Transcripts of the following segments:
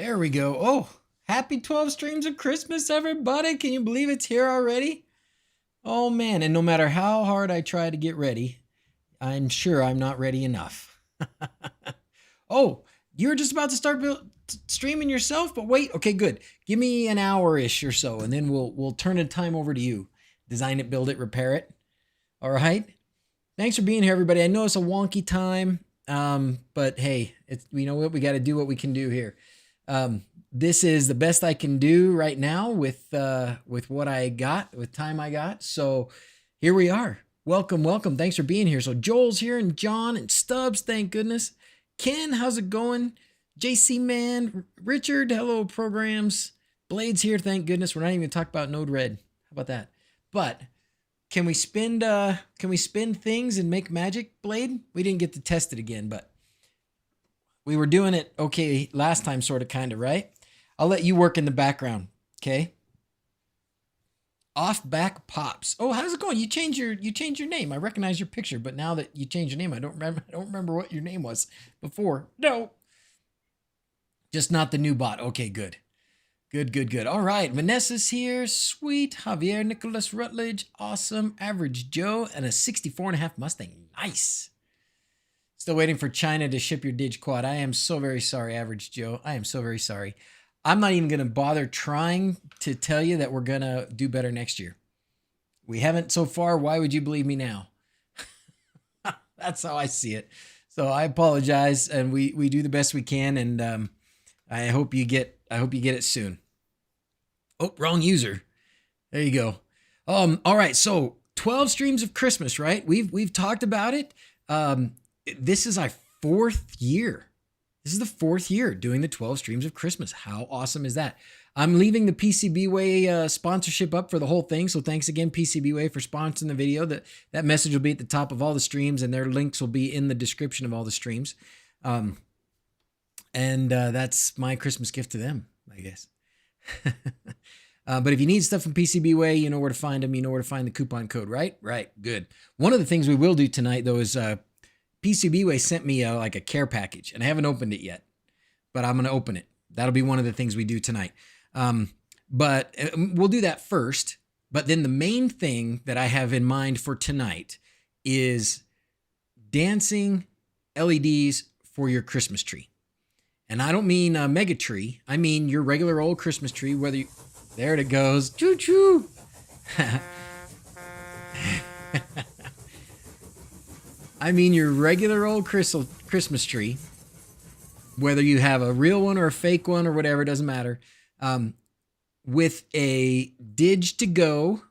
There we go. Oh, happy 12 streams of Christmas, everybody. Can you believe it's here already? Oh, man. And no matter how hard I try to get ready, I'm sure I'm not ready enough. Oh, you were just about to start streaming yourself, but wait. Okay, good. Give me an hour-ish or so, and then we'll turn the time over to you. Design it, build it, repair it. All right? Thanks for being here, everybody. I know it's a wonky time, but hey, you know what? We got to do what we can do here. This is the best I can do right now with what I got, with time I got. So here we are. Welcome, welcome. Thanks for being here. So Joel's here, and John and Stubbs, thank goodness. Ken, how's it going? JC Man, Richard, hello programs. Blade's here, thank goodness. We're not even gonna talk about Node Red. How about that? But can we spin things and make magic, Blade? We didn't get to test it again, but we were doing it okay last time, sort of, kind of, right? I'll let you work in the background, okay? Off back pops. Oh, how's it going? You changed your name. I recognize your picture, but now that you changed your name, I don't remember what your name was before. No. Just not the new bot. Okay, good. Good. All right, Vanessa's here. Sweet. Javier, Nicholas Rutledge. Awesome. Average Joe and a 64.5 Mustang. Nice. Still waiting for China to ship your Dig Quad. I am so very sorry, Average Joe. I am so very sorry. I'm not even going to bother trying to tell you that we're going to do better next year. We haven't so far. Why would you believe me now? That's how I see it. So I apologize, and we do the best we can, and I hope you get it soon. Oh, wrong user. There you go. All right. So 12 streams of Christmas, right? We've talked about it. This is our 4th year. This is the 4th year doing the 12 streams of Christmas. How awesome is that? I'm leaving the PCBWay sponsorship up for the whole thing. So thanks again, PCBWay, for sponsoring the video. That message will be at the top of all the streams, and their links will be in the description of all the streams. And that's my Christmas gift to them, I guess. But if you need stuff from PCBWay, you know where to find them. You know where to find the coupon code, right? Right, good. One of the things we will do tonight, though, is PCBWay sent me like a care package, and I haven't opened it yet, but I'm going to open it. That'll be one of the things we do tonight. But we'll do that first. But then the main thing that I have in mind for tonight is dancing LEDs for your Christmas tree. And I don't mean a mega tree. I mean your regular old Christmas tree, whether you... There it goes. Choo-choo. I mean your regular old Christmas tree, whether you have a real one or a fake one or whatever, it doesn't matter, with a Dig-to-Go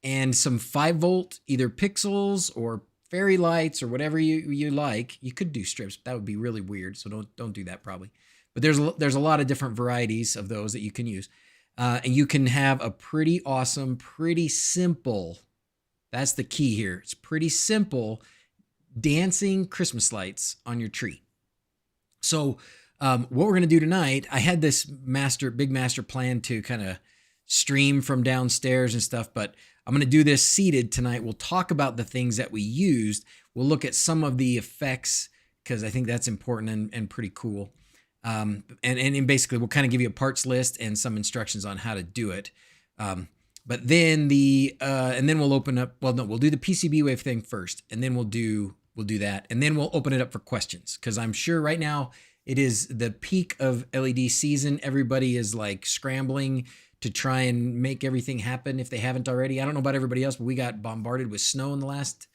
and some 5-volt either pixels or fairy lights or whatever you like. You could do strips, but that would be really weird, so don't do that probably. But there's a lot of different varieties of those that you can use. And you can have a pretty awesome, pretty simple, that's the key here. It's pretty simple dancing Christmas lights on your tree. So what we're going to do tonight, I had this big master plan to kind of stream from downstairs and stuff, but I'm going to do this seated tonight. We'll talk about the things that we used. We'll look at some of the effects because I think that's important and pretty cool. And basically we'll kind of give you a parts list and some instructions on how to do it. But then and then we'll open up, well, no, we'll do the PCBWay thing first, and then we'll do that. And then we'll open it up for questions, because I'm sure right now it is the peak of LED season. Everybody is like scrambling to try and make everything happen if they haven't already. I don't know about everybody else, but we got bombarded with snow in the last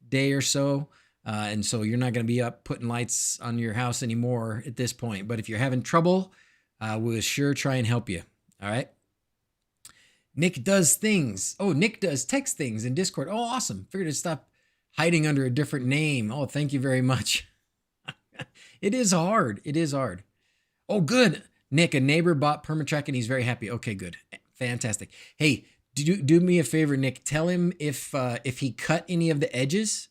day or so. And so you're not going to be up putting lights on your house anymore at this point. But if you're having trouble, we'll sure try and help you. All right. Nick does things. Oh, Nick does text things in Discord. Oh, awesome. Figured to stop hiding under a different name. Oh, thank you very much. It is hard. It is hard. Oh, good. Nick, a neighbor bought Permatrack and he's very happy. Okay, good. Fantastic. Hey, do me a favor, Nick. Tell him if he cut any of the edges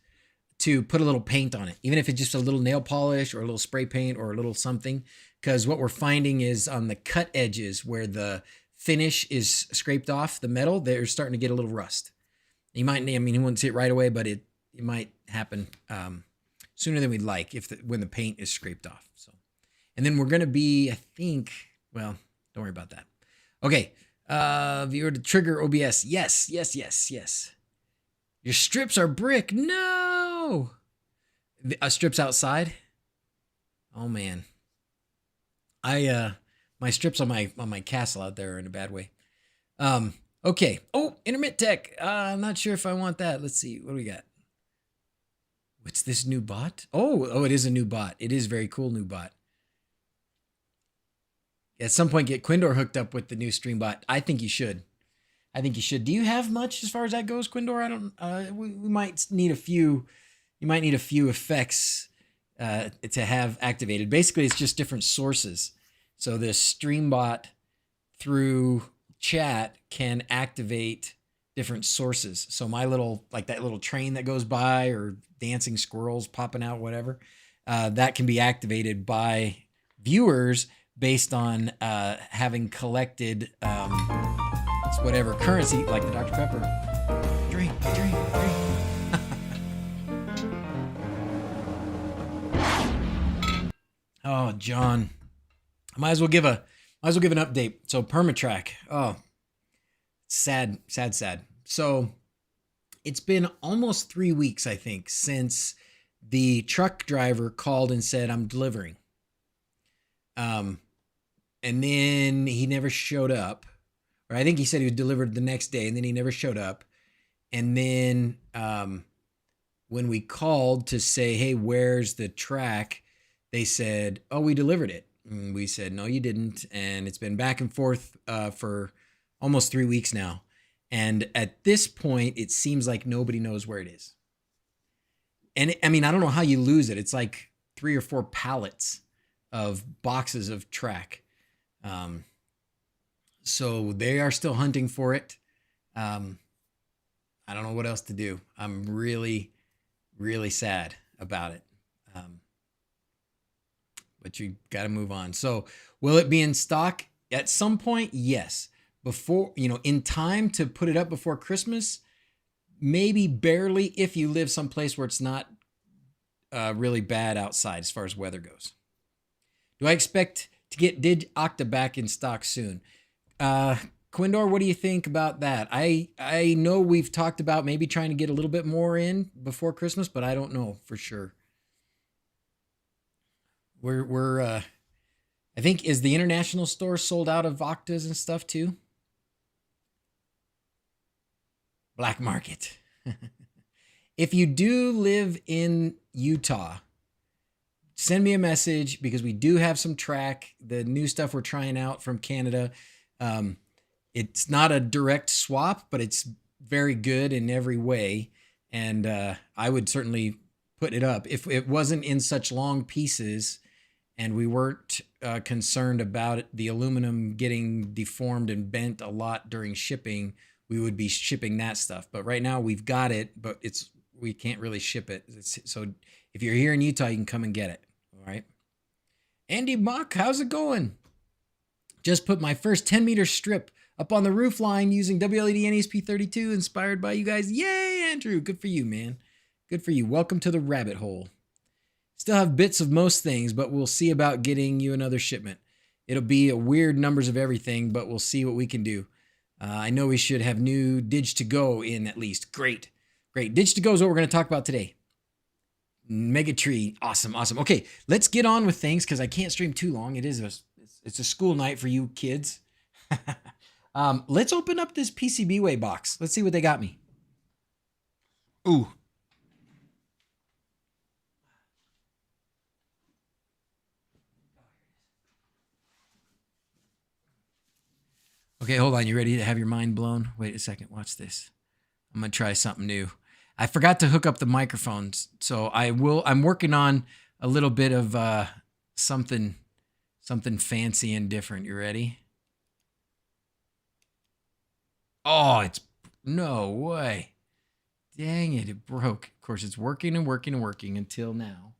to put a little paint on it, even if it's just a little nail polish or a little spray paint or a little something. Because what we're finding is on the cut edges where the finish is scraped off the metal, they're starting to get a little rust. He might, I mean, he wouldn't see it right away, but it might happen sooner than we'd like when the paint is scraped off. So, And then we're going to be, I think, well, don't worry about that. Okay. Viewer to trigger OBS. Yes, yes, yes, yes. Your strips are brick. No. Strips outside. Oh man. My strips on my castle out there are in a bad way. Okay. Oh, intermittent tech. I'm not sure if I want that. Let's see. What do we got? What's this new bot? Oh, it is a new bot. It is a very cool new bot. At some point, get Quindor hooked up with the new stream bot. I think you should. I think you should. Do you have much as far as that goes, Quindor? I don't. We might need a few. You might need a few effects to have activated. Basically, it's just different sources. So this stream bot through chat can activate different sources. So my little, like that little train that goes by or dancing squirrels popping out, whatever, that can be activated by viewers based on having collected whatever currency, like the Dr. Pepper. Drink. Oh, John. I might as well give an update. So Permatrack. Oh, sad. So it's been almost 3 weeks, I think, since the truck driver called and said, I'm delivering. And then he never showed up. Or I think he said he was delivered the next day, and then he never showed up. And then when we called to say, hey, where's the track? They said, oh, we delivered it. And we said, no, you didn't. And it's been back and forth for almost 3 weeks now. And at this point, it seems like nobody knows where it is. And I mean, I don't know how you lose it. It's like 3 or 4 pallets of boxes of track. So they are still hunting for it. I don't know what else to do. I'm really, really sad about it. But you got to move on. So will it be in stock at some point? Yes. Before, in time to put it up before Christmas, maybe barely, if you live someplace where it's not really bad outside as far as weather goes. Do I expect to get Dig-Octa back in stock soon? Quindor, what do you think about that? I know we've talked about maybe trying to get a little bit more in before Christmas, but I don't know for sure. I think, is the international store sold out of Octas and stuff too? Black market. If you do live in Utah, send me a message because we do have some track, the new stuff we're trying out from Canada. It's not a direct swap, but it's very good in every way. And I would certainly put it up. If it wasn't in such long pieces and we weren't concerned about the aluminum getting deformed and bent a lot during shipping, we would be shipping that stuff. But right now we've got it, but we can't really ship it. So if you're here in Utah, you can come and get it. All right. Andy Mock, how's it going? Just put my first 10-meter strip up on the roof line using wLED NESP32, inspired by you guys. Yay, Andrew. Good for you, man. Good for you. Welcome to the rabbit hole. Still have bits of most things, but we'll see about getting you another shipment. It'll be a weird numbers of everything, but we'll see what we can do. I know we should have new Dig-to-Go in at least. Great. Dig-to-Go is what we're going to talk about today. Megatree. Awesome. Okay, let's get on with things because I can't stream too long. It's a school night for you kids. Let's open up this PCBWay box. Let's see what they got me. Ooh. Okay, hold on. You ready to have your mind blown? Wait a second. Watch this. I'm going to try something new. I forgot to hook up the microphones, so I'm working on a little bit of something fancy and different. You ready? Oh, no way. Dang it, it broke. Of course, it's working until now.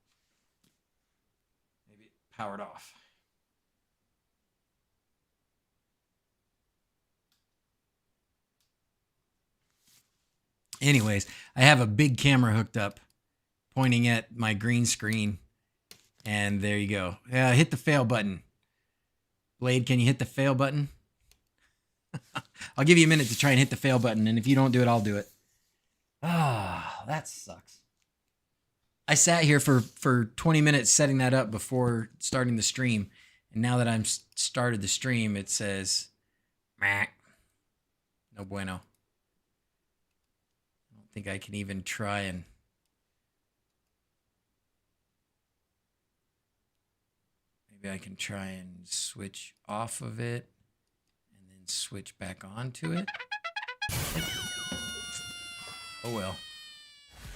Maybe it powered off. Anyways, I have a big camera hooked up pointing at my green screen And there you go. Hit the fail button. Blade, can you hit the fail button? I'll give you a minute to try and hit the fail button, and if you don't do it, I'll do it. Ah, that sucks. I sat here for 20 minutes setting that up before starting the stream, and now that I'm started the stream, it says, meh, no bueno. I don't think I can even try and... Maybe I can try and switch off of it and then switch back onto it. Oh well.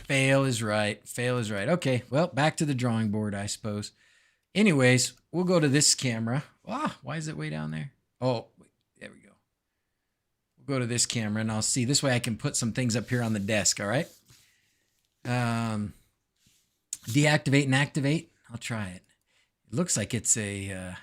Fail is right. Fail is right. Okay, well, back to the drawing board, I suppose. Anyways, we'll go to this camera. Ah, why is it way down there? Oh, wait, there we go. We'll go to this camera and I'll see. This way I can put some things up here on the desk, all right? Deactivate and activate. I'll try it. It looks like it's a...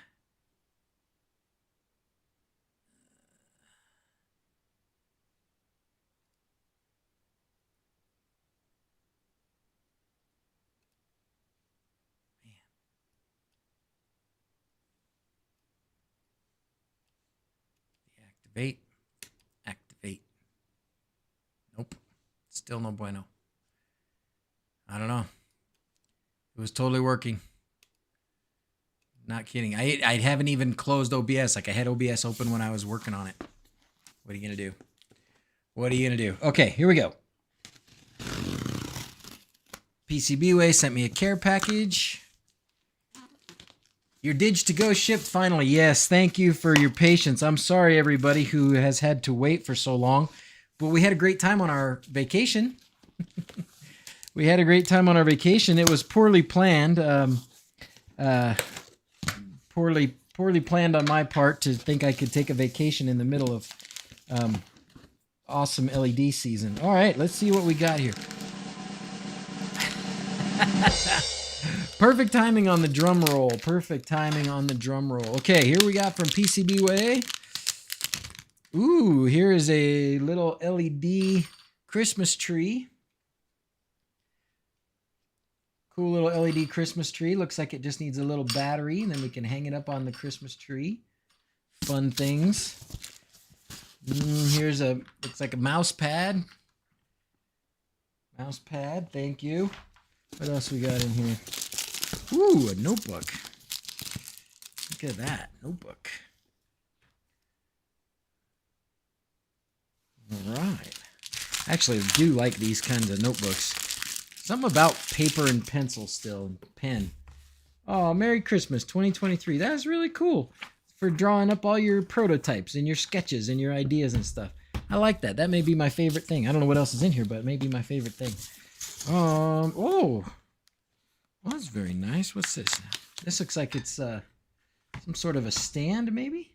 Deactivate. Activate. Nope. Still no bueno. I don't know. It was totally working. Not kidding. I haven't even closed OBS. Like I had OBS open when I was working on it. What are you going to do? What are you going to do? Okay, here we go. PCBWay sent me a care package. Your Dig-to-Go shipped finally. Yes, thank you for your patience. I'm sorry, everybody who has had to wait for so long. But we had a great time on our vacation. We had a great time on our vacation. It was poorly planned. Poorly planned on my part to think I could take a vacation in the middle of awesome LED season. All right, let's see what we got here. Perfect timing on the drum roll. Perfect timing on the drum roll. Okay, here we got from PCBWay. Ooh, here is a little LED Christmas tree. Cool little LED Christmas tree. Looks like it just needs a little battery, and then we can hang it up on the Christmas tree. Fun things. Here's a, looks like a mouse pad. Mouse pad, thank you. What else we got in here? Ooh, a notebook. Look at that, notebook. All right. Actually, I do like these kinds of notebooks. Something about paper and pencil still, and pen. Oh, Merry Christmas 2023. That is really cool for drawing up all your prototypes and your sketches and your ideas and stuff. I like that. That may be my favorite thing. I don't know what else is in here, but it may be my favorite thing. Oh, well, that's very nice. What's this? This looks like it's some sort of a stand, maybe?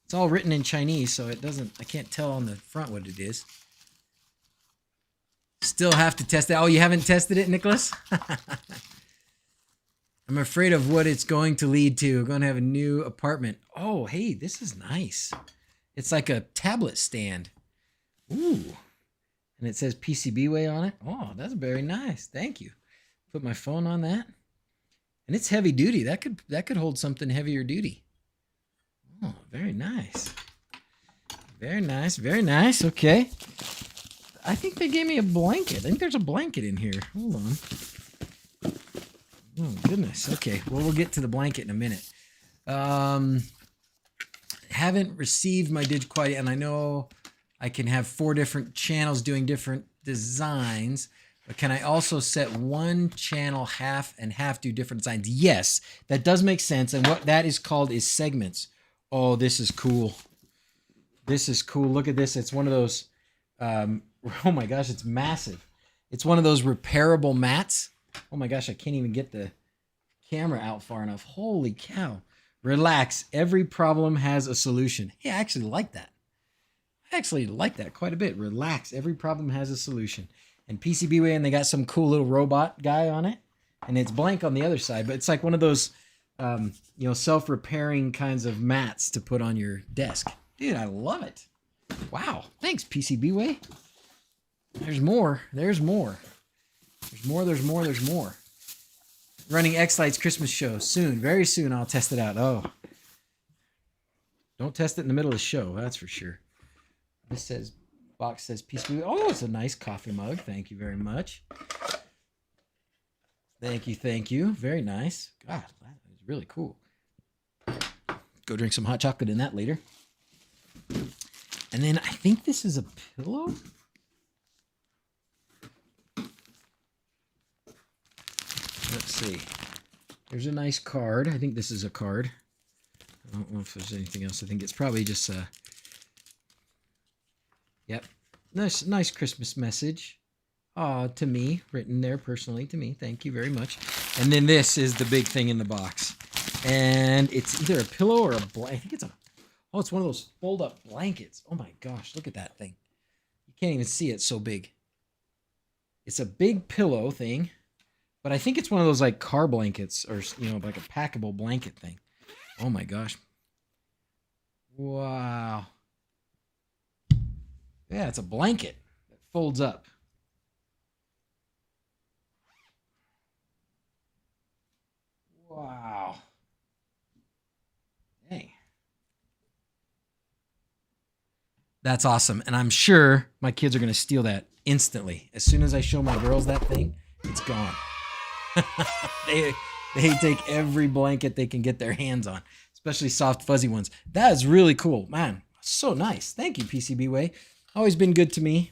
It's all written in Chinese, so it doesn't, I can't tell on the front what it is. Still have to test it. Oh, you haven't tested it, Nicholas? I'm afraid of what it's going to lead to. We're going to have a new apartment. Oh, hey, this is nice. It's like a tablet stand. Ooh. And it says PCBWay on it. Oh, that's very nice. Thank you. Put my phone on that. And it's heavy duty. That could hold something heavier duty. Oh, very nice. Very nice. Very nice. Okay. I think they gave me a blanket. I think there's a blanket in here. Hold on. Oh, goodness. Okay. Well, we'll get to the blanket in a minute. Haven't received my Dig quite yet, and I know I can have 4 different channels doing different designs, but can I also set one channel half and half do different designs? Yes, that does make sense, and what that is called is segments. Oh, this is cool. This is cool. Look at this. It's one of those... oh my gosh, it's massive. It's one of those repairable mats. Oh my gosh, I can't even get the camera out far enough. Holy cow. Relax. Every problem has a solution. Hey, I actually like that. I actually like that quite a bit. Relax. Every problem has a solution. And PCBWay, and they got some cool little robot guy on it. And it's blank on the other side, but it's like one of those, self-repairing kinds of mats to put on your desk. Dude, I love it. Wow. Thanks, PCBWay. There's more. There's more. There's more. There's more. There's more. running X-Light's Christmas show soon. Very soon I'll test it out. Oh. Don't test it in the middle of the show, that's for sure. This box says PCB. Oh, it's a nice coffee mug. Thank you very much. Thank you, thank you. Very nice. God, that is really cool. Go drink some hot chocolate in that later. And then I think this is a pillow. Let's see. There's a nice card. I think this is a card. I don't know if there's anything else. I think it's probably just a... Yep. Nice Christmas message. To me. Written there personally to me. Thank you very much. And then this is the big thing in the box. And it's either a pillow or a blanket. I think it's a... Oh, it's one of those fold-up blankets. Oh my gosh, look at that thing. You can't even see it, it's so big. It's a big pillow thing. But I think it's one of those like car blankets or, you know, like a packable blanket thing. Oh my gosh. Wow. Yeah, it's a blanket that folds up. Wow. Dang. That's awesome. And I'm sure my kids are going to steal that instantly. As soon as I show my girls that thing, it's gone. they take every blanket they can get their hands on, especially soft, fuzzy ones. That is really cool. Man, so nice. Thank you, PCBWay. Always been good to me.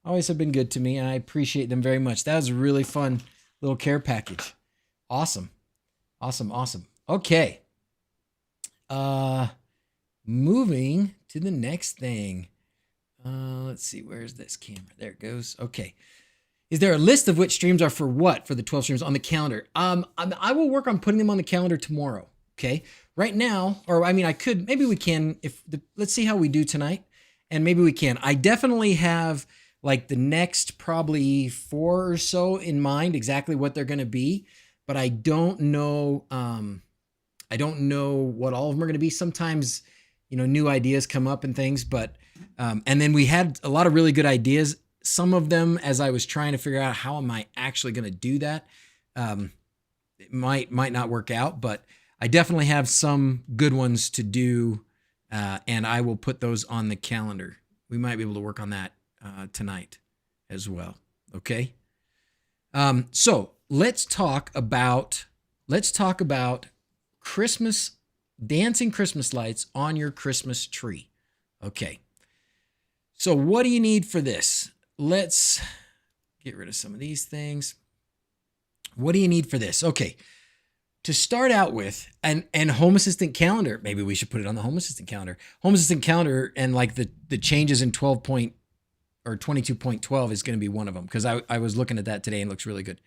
Always have been good to me, and I appreciate them very much. That was a really fun little care package. Awesome. Awesome, awesome. Okay. Moving to the next thing. Let's see. Where's this camera? There it goes. Okay. Is there a list of which streams are for what for the 12 streams on the calendar? I will work on putting them on the calendar tomorrow. Okay. Right now, or I mean, I could, maybe we can, let's see how we do tonight. And maybe we can. I definitely have like the next probably 4 or so in mind, exactly what they're going to be, but I don't know. I don't know what all of them are going to be. Sometimes, you know, new ideas come up and things, but, and then we had a lot of really good ideas. Some of them, as I was trying to figure out how am I actually going to do that, it might not work out, but I definitely have some good ones to do, and I will put those on the calendar. We might be able to work on that tonight as well. Okay. So let's talk about Christmas, dancing Christmas lights on your Christmas tree. Okay. So what do you need for this? Let's get rid of some of these things. What do you need for this? Okay. To start out with, and Home Assistant calendar, maybe we should put it on the Home Assistant calendar. Home Assistant calendar and like the changes in 22.12 is going to be one of them, because I was looking at that today and it looks really good.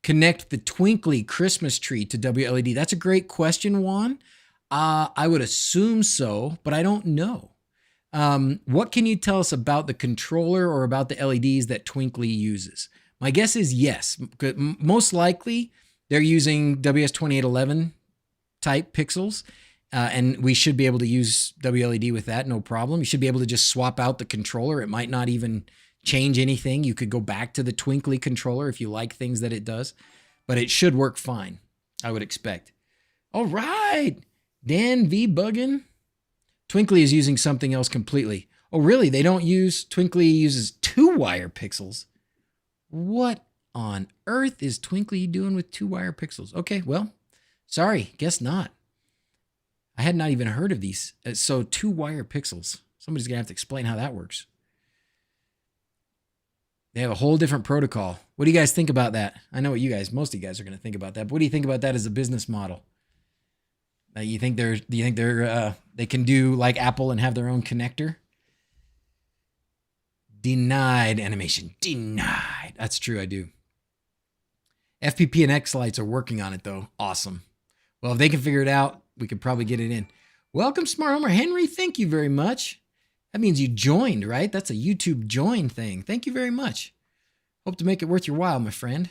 Connect the twinkly Christmas tree to wLED. That's a great question, Juan. I would assume so, but I don't know. What can you tell us about the controller or about the LEDs that Twinkly uses? My guess is yes. Most likely they're using WS2811 type pixels, and we should be able to use wLED with that, no problem. You should be able to just swap out the controller. It might not even change anything. You could go back to the Twinkly controller if you like things that it does, but it should work fine, I would expect. All right, Dan V. Buggin. Twinkly is using something else completely. Oh, really? They don't use, Twinkly uses 2-wire pixels. What on earth is Twinkly doing with 2-wire pixels? Okay, well, sorry, guess not. I had not even heard of these. So 2-wire pixels. Somebody's going to have to explain how that works. They have a whole different protocol. What do you guys think about that? I know what most of you guys are going to think about that. But what do you think about that as a business model? Do you think they can do like Apple and have their own connector? Denied animation. Denied. That's true, I do. FPP and X lights are working on it though. Awesome. Well, if they can figure it out, we could probably get it in. Welcome, Smart Homer Henry. Thank you very much. That means you joined, right? That's a YouTube join thing. Thank you very much. Hope to make it worth your while, my friend.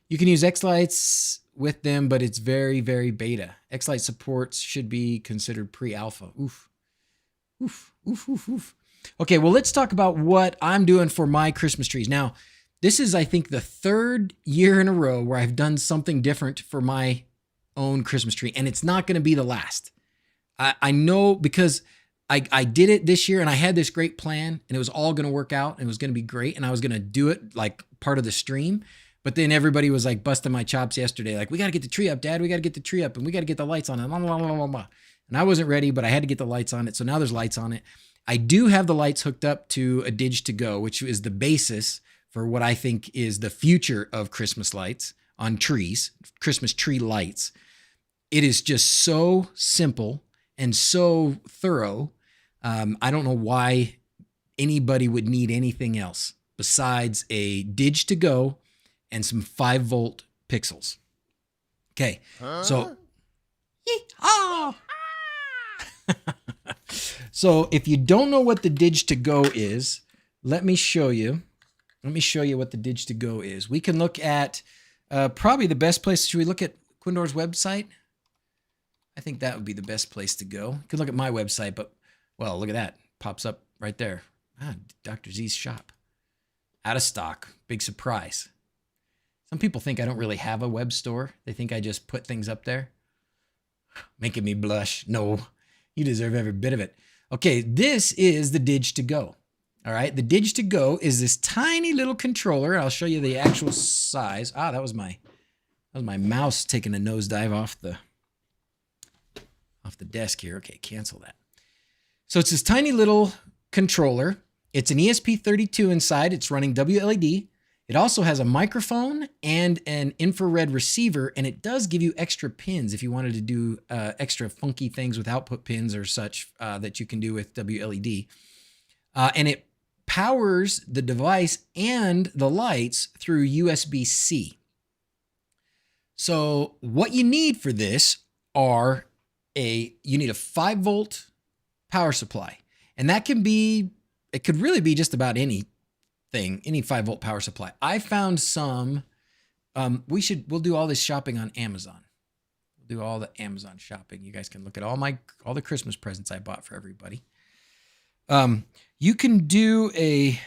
You can use X lights with them, but it's very, very beta. X-Lite supports should be considered pre-alpha. Oof. Oof, oof, oof, oof. Okay, well, let's talk about what I'm doing for my Christmas trees. Now, This is, I think, the third year in a row where I've done something different for my own Christmas tree, and it's not going to be the last. I know because I did it this year and I had this great plan and it was all going to work out and it was going to be great and I was going to do it like part of the stream. But then everybody was like busting my chops yesterday. Like, we got to get the tree up, Dad. We got to get the tree up and we got to get the lights on it. Blah, blah, blah, blah, blah. And I wasn't ready, but I had to get the lights on it. So now there's lights on it. I do have the lights hooked up to a Dig-Octa, which is the basis for what I think is the future of Christmas lights on trees, Christmas tree lights. It is just so simple and so thorough. I don't know why anybody would need anything else besides a Dig-Octa and some 5-volt pixels. Okay, so so if you don't know what the Dig-Octa is, let me show you. Let me show you what the Dig-Octa is. We can look at probably the best place. Should we look at Quindor's website? I think that would be the best place to go. You can look at my website, but, well, look at that. Pops up right there. DrZz's shop. Out of stock. Big surprise. Some people think I don't really have a web store. They think I just put things up there. Making me blush. No, you deserve every bit of it. Okay, this is the Dig-Octa. All right, the Dig-Octa is this tiny little controller. I'll show you the actual size. That was my mouse taking a nosedive off the desk here. Okay, cancel that. So it's this tiny little controller. It's an ESP32 inside. It's running wLED. It also has a microphone and an infrared receiver, and it does give you extra pins if you wanted to do extra funky things with output pins or such that you can do with wLED. And it powers the device and the lights through USB-C. So what you need for this you need a 5-volt power supply. And that can be, it could really be just about anything, any 5-volt power supply. I found some, we'll do all this shopping on Amazon. We'll do all the Amazon shopping. You guys can look at all the Christmas presents I bought for everybody. You can do if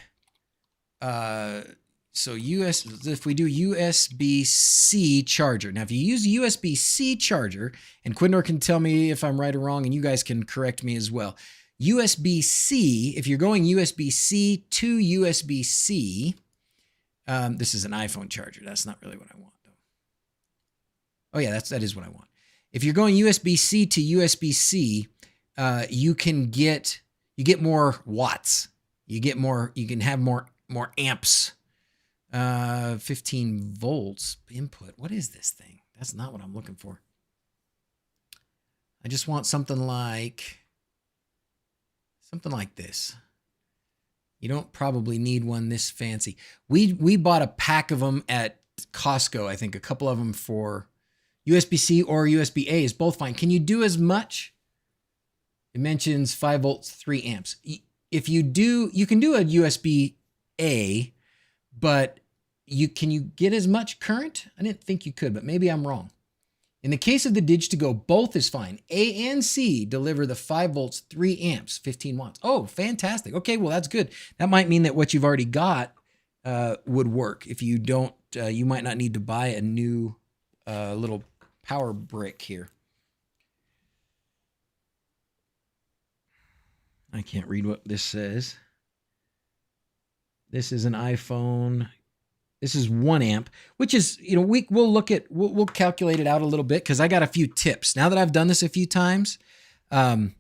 we do USB-C charger. Now, if you use USB-C charger, and Quindor can tell me if I'm right or wrong, and you guys can correct me as well. USB-C, if you're going USB-C to USB-C, this is an iPhone charger. That's not really what I want, though. Oh yeah, that is what I want. If you're going USB-C to USB-C, you get more watts. You can have more amps. 15 volts input. What is this thing? That's not what I'm looking for. I just want something like this. You don't probably need one this fancy. We bought a pack of them at Costco. I think a couple of them for USB-C or USB-A is both fine. Can you do as much? It mentions 5 volts, 3 amps. If you do, you can do a USB-A, but can you get as much current? I didn't think you could, but maybe I'm wrong. In the case of the Dig-Octa, both is fine. A and C deliver the 5 volts, 3 amps, 15 watts. Oh, fantastic. Okay, well, that's good. That might mean that what you've already got would work. If you don't, you might not need to buy a new little power brick here. I can't read what this says. This is an iPhone. This is 1 amp, which is, we'll calculate it out a little bit because I got a few tips. Now that I've done this a few times, I've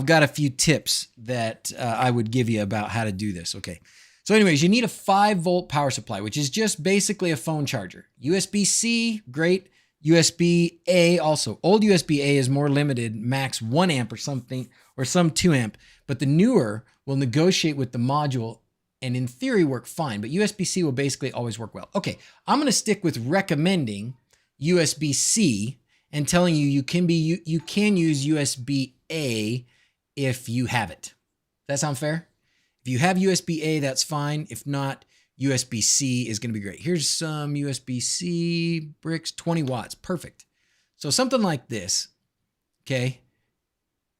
got a few tips that I would give you about how to do this. Okay. So anyways, you need a 5-volt power supply, which is just basically a phone charger. USB-C, great. USB-A also. Old USB-A is more limited, max 1 amp or something, or some 2 amp. But the newer will negotiate with the module and in theory work fine, but USB-C will basically always work well. Okay, I'm gonna stick with recommending USB-C and telling you you can use USB-A if you have it. Does that sound fair? If you have USB-A, that's fine. If not, USB-C is gonna be great. Here's some USB-C bricks, 20 watts, perfect. So something like this, okay?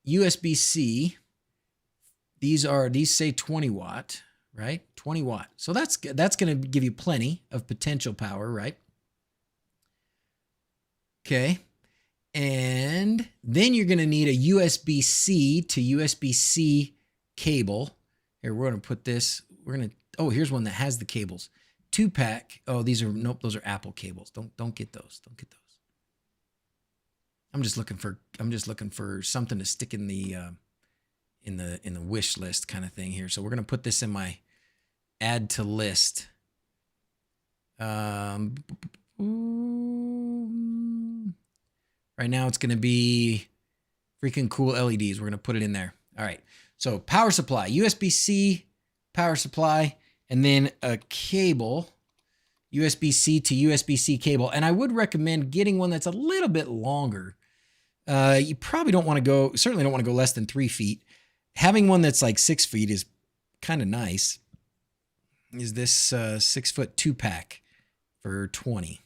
USB-C, these say 20 watt. right? 20 watt. So that's going to give you plenty of potential power, right? Okay. And then you're going to need a USB-C to USB-C cable. Here, we're going to put this, oh, here's one that has the cables. 2-pack. Oh, nope, those are Apple cables. Don't get those. Don't get those. I'm just looking for something to stick in the wish list kind of thing here. So we're going to put this in my add to list. Right now it's going to be freaking cool LEDs. We're going to put it in there. All right. So power supply, USB-C power supply, and then a cable, USB-C to USB-C cable. And I would recommend getting one that's a little bit longer. You probably certainly don't want to go less than 3 feet. Having one that's like 6 feet is kind of nice. Is this 6 foot 2-pack for 20?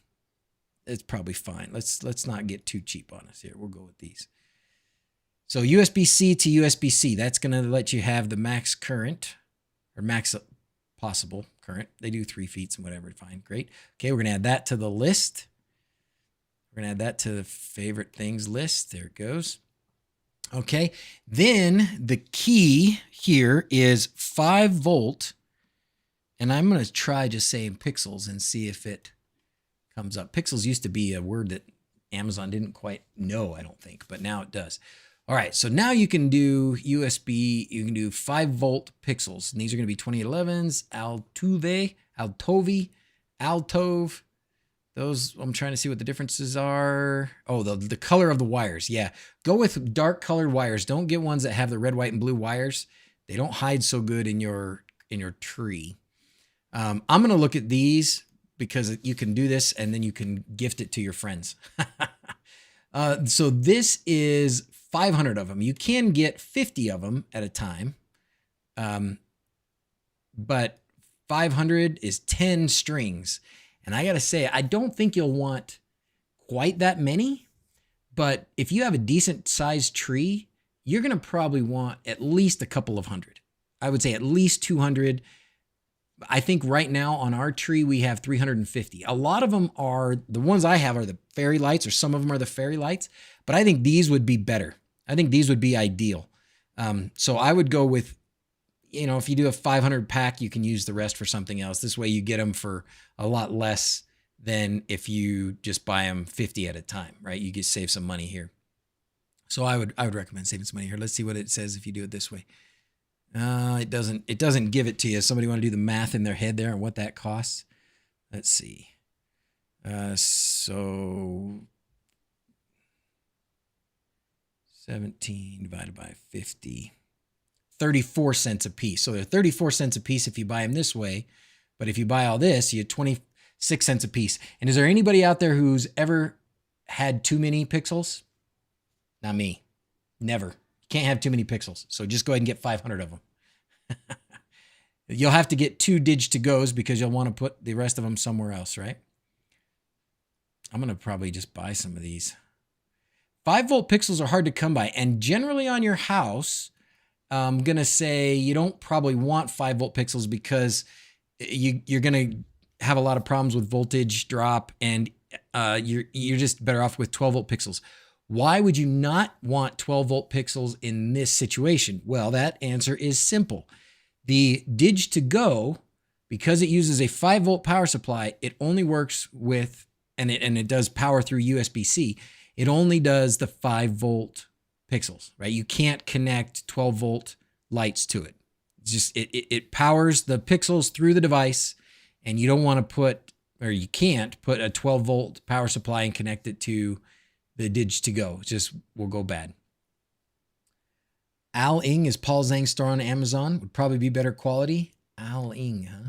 It's probably fine. Let's not get too cheap on us here. We'll go with these. So USB-C to USB-C, that's going to let you have the max current or max possible current. They do 3 feet and whatever. Fine. Great. Okay. We're going to add that to the list. We're going to add that to the favorite things list. There it goes. Okay. Then the key here is 5 volt. And I'm going to try just saying pixels and see if it comes up. Pixels used to be a word that Amazon didn't quite know, I don't think, but now it does. All right, so now you can do USB, you can do 5 volt pixels, and these are going to be 2011s, Altove. Those, I'm trying to see what the differences are. Oh, the color of the wires. Yeah, go with dark colored wires. Don't get ones that have the red, white, and blue wires. They don't hide so good in your tree. I'm going to look at these because you can do this and then you can gift it to your friends. So this is 500 of them. You can get 50 of them at a time. But 500 is 10 strings. And I got to say, I don't think you'll want quite that many, but if you have a decent sized tree, you're going to probably want at least a couple of hundred. I would say at least 200. I think right now on our tree, we have 350. A lot of them are, the ones I have are the fairy lights, or some of them are the fairy lights, but I think these would be better. I think these would be ideal. So I would go with, if you do a 500 pack, you can use the rest for something else. This way you get them for a lot less than if you just buy them 50 at a time, right? You get save some money here. So I would recommend saving some money here. Let's see what it says if you do it this way. It doesn't give it to you. Somebody want to do the math in their head there and what that costs? Let's see. So 17 divided by 50, 34 cents a piece. So they're 34 cents a piece if you buy them this way. But if you buy all this, you get 26 cents a piece. And is there anybody out there who's ever had too many pixels? Not me. Never. Can't have too many pixels. So just go ahead and get 500 of them. You'll have to get 2 Dig-to-Gos because you'll want to put the rest of them somewhere else, right? I'm going to probably just buy some of these. 5 volt pixels are hard to come by. And generally on your house, I'm going to say you don't probably want 5 volt pixels because you're going to have a lot of problems with voltage drop, and you're just better off with 12 volt pixels. Why would you not want 12 volt pixels in this situation? Well, that answer is simple. The Dig-to-Go, because it uses a 5 volt power supply, it only works with, and it does power through USB-C. It only does the 5 volt pixels, right? You can't connect 12 volt lights to it. It's just, it powers the pixels through the device, and you don't want to put, or you can't put a 12 volt power supply and connect it to the Dig-to-Go. It just will go bad. Al Ing is Paul Zhang's store on Amazon. Would probably be better quality. Al Ing, huh?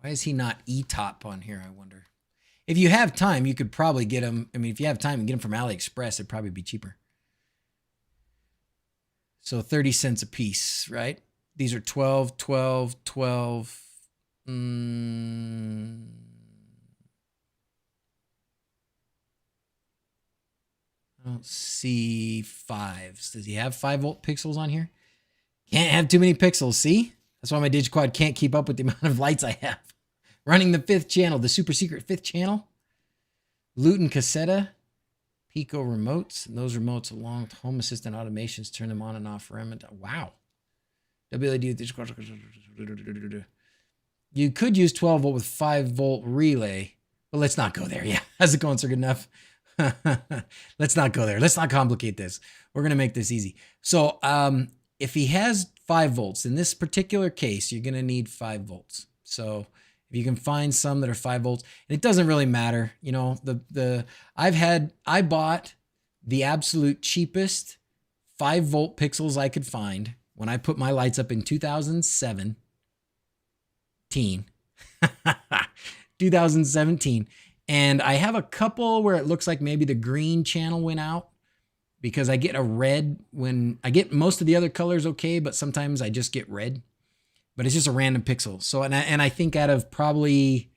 Why is he not E-Top on here, I wonder? If you have time, you could probably get them. I mean, if you have time and get them from AliExpress, it'd probably be cheaper. So 30 cents a piece, right? These are 12, 12, 12. don't see 5s. Does he have 5-volt pixels on here? Can't have too many pixels, see? That's why my DigiQuad can't keep up with the amount of lights I have. Running the 5th channel, the super secret 5th channel. Luton Cassetta. Pico remotes. And those remotes along with home assistant automations, turn them on and off. Wow. wLED. You could use 12 volt with 5-volt relay, but let's not go there. Yeah, how's it going, sir? Good enough. Let's not go there. Let's not complicate this. We're going to make this easy. So if he has 5 volts, in this particular case, you're going to need 5 volts. So if you can find some that are 5 volts, and it doesn't really matter. You know, I bought the absolute cheapest 5-volt pixels I could find when I put my lights up in 2017. 2017. And I have a couple where it looks like maybe the green channel went out because I get a red when I get most of the other colors okay, but sometimes I just get red. But it's just a random pixel. So, and I think out of probably,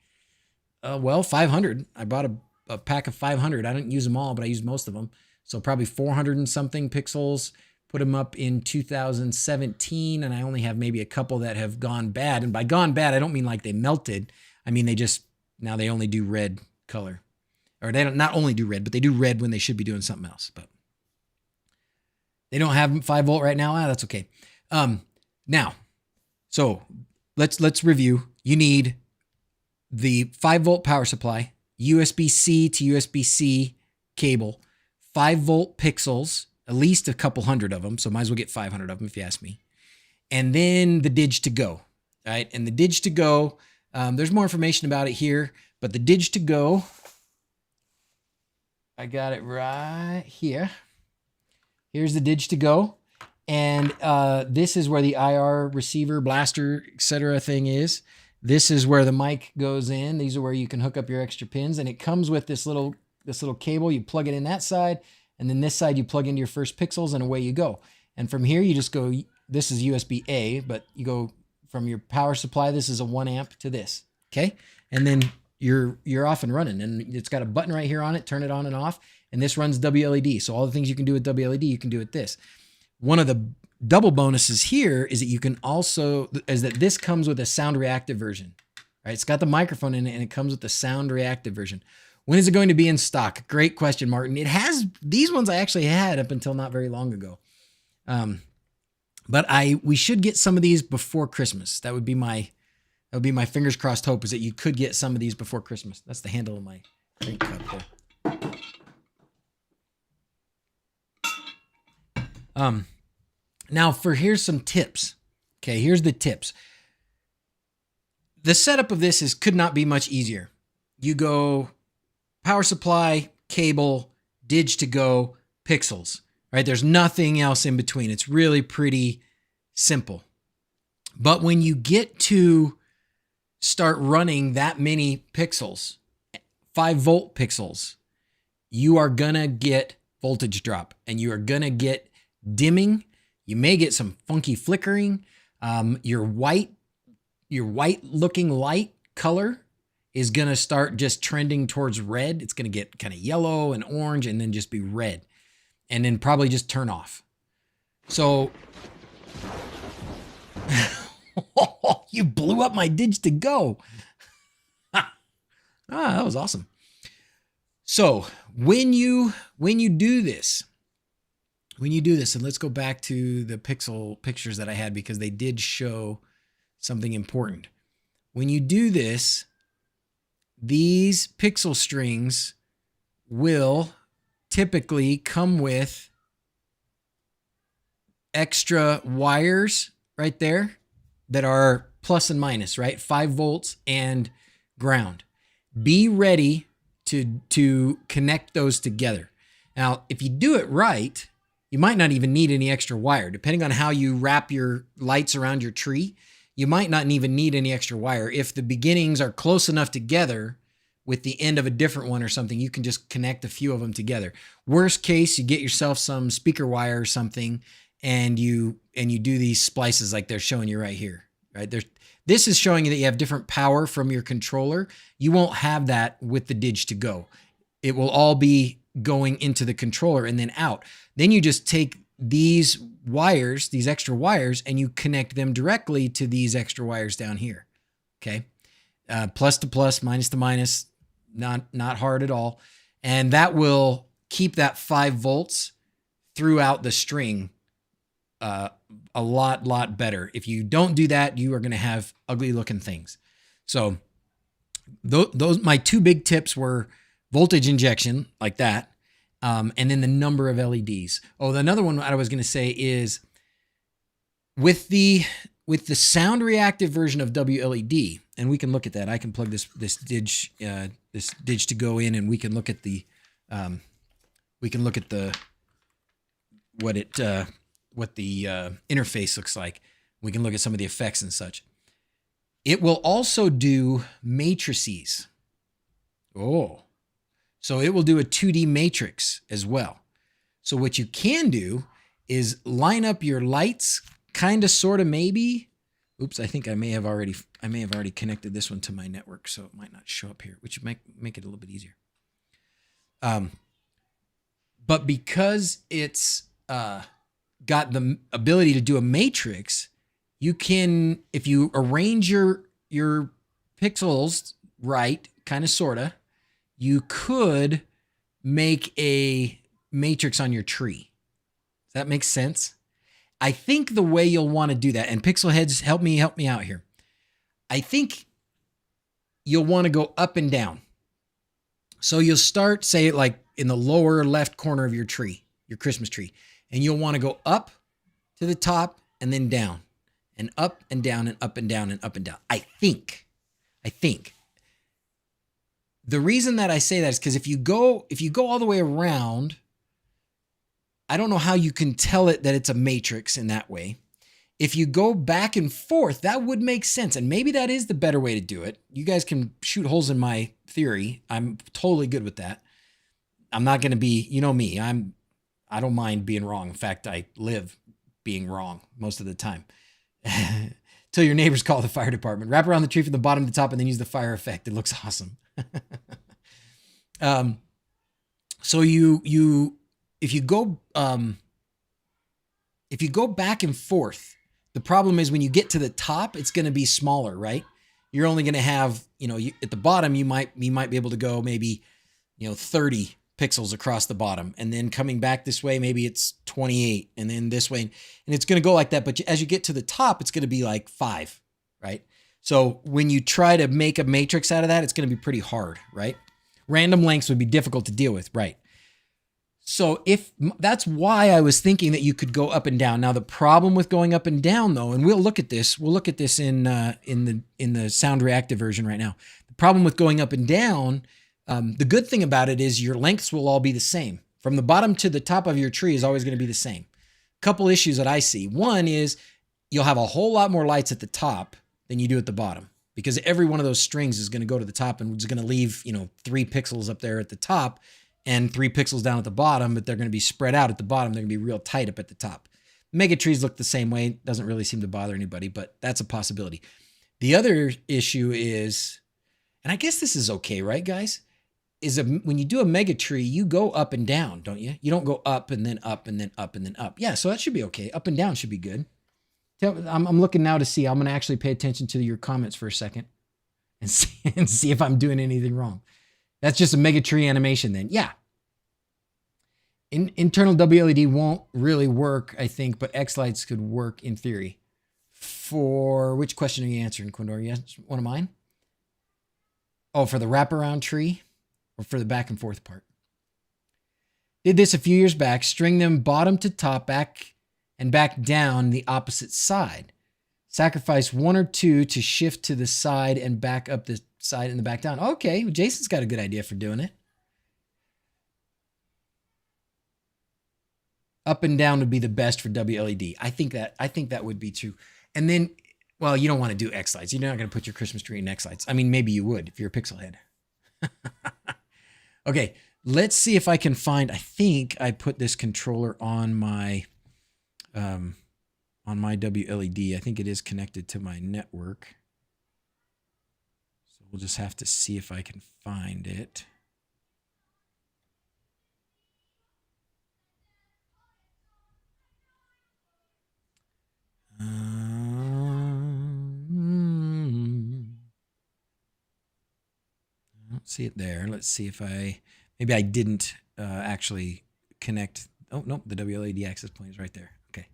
500, I bought a pack of 500. I didn't use them all, but I used most of them. So probably 400 and something pixels. Put them up in 2017, and I only have maybe a couple that have gone bad. And by gone bad, I don't mean like they melted. I mean now they only do red color. Or they don't not only do red, but they do red when they should be doing something else. But they don't have 5-volt right now. That's okay. Now, so let's review. You need the 5-volt power supply, USB-C to USB-C cable, 5-volt pixels, at least a couple hundred of them. So might as well get 500 of them if you ask me. And then the Dig-to-Go, right? And the Dig-to-Go, there's more information about it here, but the Dig-to-Go, I got it right here. Here's the Dig-to-Go. And this is where the IR receiver, blaster, etc. thing is. This is where the mic goes in. These are where you can hook up your extra pins. And it comes with this little cable. You plug it in that side. And then this side, you plug into your first pixels and away you go. And from here, you just go, this is USB-A, but you go from your power supply, this is a 1 amp to this, okay? And then you're off and running. And it's got a button right here on it, turn it on and off. And this runs wLED. So all the things you can do with wLED, you can do with this. One of the double bonuses here is that you can also, is that this comes with a sound reactive version, right? It's got the microphone in it and it comes with the sound reactive version. When is it going to be in stock? Great question, Martin. It has, these ones I actually had up until not very long ago. But we should get some of these before Christmas. That would be my fingers crossed hope, is that you could get some of these before Christmas. That's the handle of my drink cup there. Now here's some tips. Okay, here's the tips. The setup of this could not be much easier. You go power supply, cable, Dig-to-Go, pixels, right? There's nothing else in between. It's really pretty simple. But when you get to start running that many pixels, 5-volt pixels, you are gonna get voltage drop and you are gonna get dimming. You may get some funky flickering. Your white looking light color is going to start just trending towards red. It's going to get kind of yellow and orange and then just be red and then probably just turn off. So you blew up my Dig-to-Go. That was awesome. So when you do this, and let's go back to the pixel pictures that I had because they did show something important. When you do this, these pixel strings will typically come with extra wires right there that are plus and minus, right? 5 volts and ground. Be ready to connect those together. Now, if you do it right, you might not even need any extra wire. Depending on how you wrap your lights around your tree, you might not even need any extra wire. If the beginnings are close enough together with the end of a different one or something, you can just connect a few of them together. Worst case, you get yourself some speaker wire or something and you do these splices like they're showing you right here, right? This is showing you that you have different power from your controller. You won't have that with the Dig-to-Go. It will all be going into the controller and then out. Then you just take these wires, these extra wires, and you connect them directly to these extra wires down here. Okay. Plus to plus, minus to minus, not hard at all. And that will keep that 5 volts throughout the string a lot better. If you don't do that, you are going to have ugly looking things. So those my 2 big tips were voltage injection like that, and then the number of LEDs. Oh, another one I was going to say is with the sound reactive version of wLED, and we can look at that. I can plug this Dig to go in, and we can look at the what the interface looks like. We can look at some of the effects and such. It will also do matrices. Oh, so it will do a 2D matrix as well. So what you can do is line up your lights, kind of, sort of, maybe. Oops, I think I may have already connected this one to my network, so it might not show up here, which might make it a little bit easier. But because it's got the ability to do a matrix, you can, if you arrange your pixels right, kind of, sort of, you could make a matrix on your tree. Does that make sense? I think the way you'll want to do that, and pixel heads, help me out here. I think you'll want to go up and down. So you'll start, say, like in the lower left corner of your tree, your Christmas tree, and you'll want to go up to the top and then down, and up and down and up and down and up and down. I think. The reason that I say that is because if you go all the way around, I don't know how you can tell it that it's a matrix in that way. If you go back and forth, that would make sense. And maybe that is the better way to do it. You guys can shoot holes in my theory. I'm totally good with that. I'm not going to be, you know me, I don't mind being wrong. In fact, I live being wrong most of the time. Till your neighbors call the fire department. Wrap around the tree from the bottom to the top and then use the fire effect. It looks awesome. So if you go back and forth, the problem is when you get to the top, it's going to be smaller, right? You're only going to have, at the bottom, you might be able to go maybe, 30 pixels across the bottom, and then coming back this way, maybe it's 28, and then this way, and it's going to go like that. But as you get to the top, it's going to be like 5, right? So when you try to make a matrix out of that, it's going to be pretty hard, right? Random lengths would be difficult to deal with, right? So that's why I was thinking that you could go up and down. Now the problem with going up and down, though, and we'll look at this in the sound reactive version right now. The problem with going up and down, the good thing about it is your lengths will all be the same. From the bottom to the top of your tree is always going to be the same. Couple issues that I see. One is you'll have a whole lot more lights at the top than you do at the bottom, because every one of those strings is going to go to the top and it's going to leave, 3 pixels up there at the top and 3 pixels down at the bottom, but they're going to be spread out at the bottom. They're going to be real tight up at the top. Mega trees look the same way. It doesn't really seem to bother anybody, but that's a possibility. The other issue is, and I guess this is okay, right, guys? When you do a mega tree, you go up and down, don't you? You don't go up and then up and then up and then up. Yeah, so that should be okay. Up and down should be good. I'm looking now to see. I'm going to actually pay attention to your comments for a second and see if I'm doing anything wrong. That's just a mega tree animation then. Yeah. Internal wLED won't really work, I think, but X-Lights could work in theory. For which question are you answering, Quindor? Yes, one of mine? Oh, for the wraparound tree or for the back and forth part? Did this a few years back, string them bottom to top, back and back down the opposite side. Sacrifice 1 or 2 to shift to the side and back up the side and the back down. Okay, well, Jason's got a good idea for doing it. Up and down would be the best for wLED. I think that would be true. And then, well, you don't want to do X lights. You're not going to put your Christmas tree in X lights. I mean, maybe you would if you're a pixel head. Okay, let's see if I can find. I think I put this controller on my wLED. I think it is connected to my network. So we'll just have to see if I can find it. I don't see it there. Let's see if maybe I didn't actually connect. Oh, nope, the wLED access point is right there. Okay.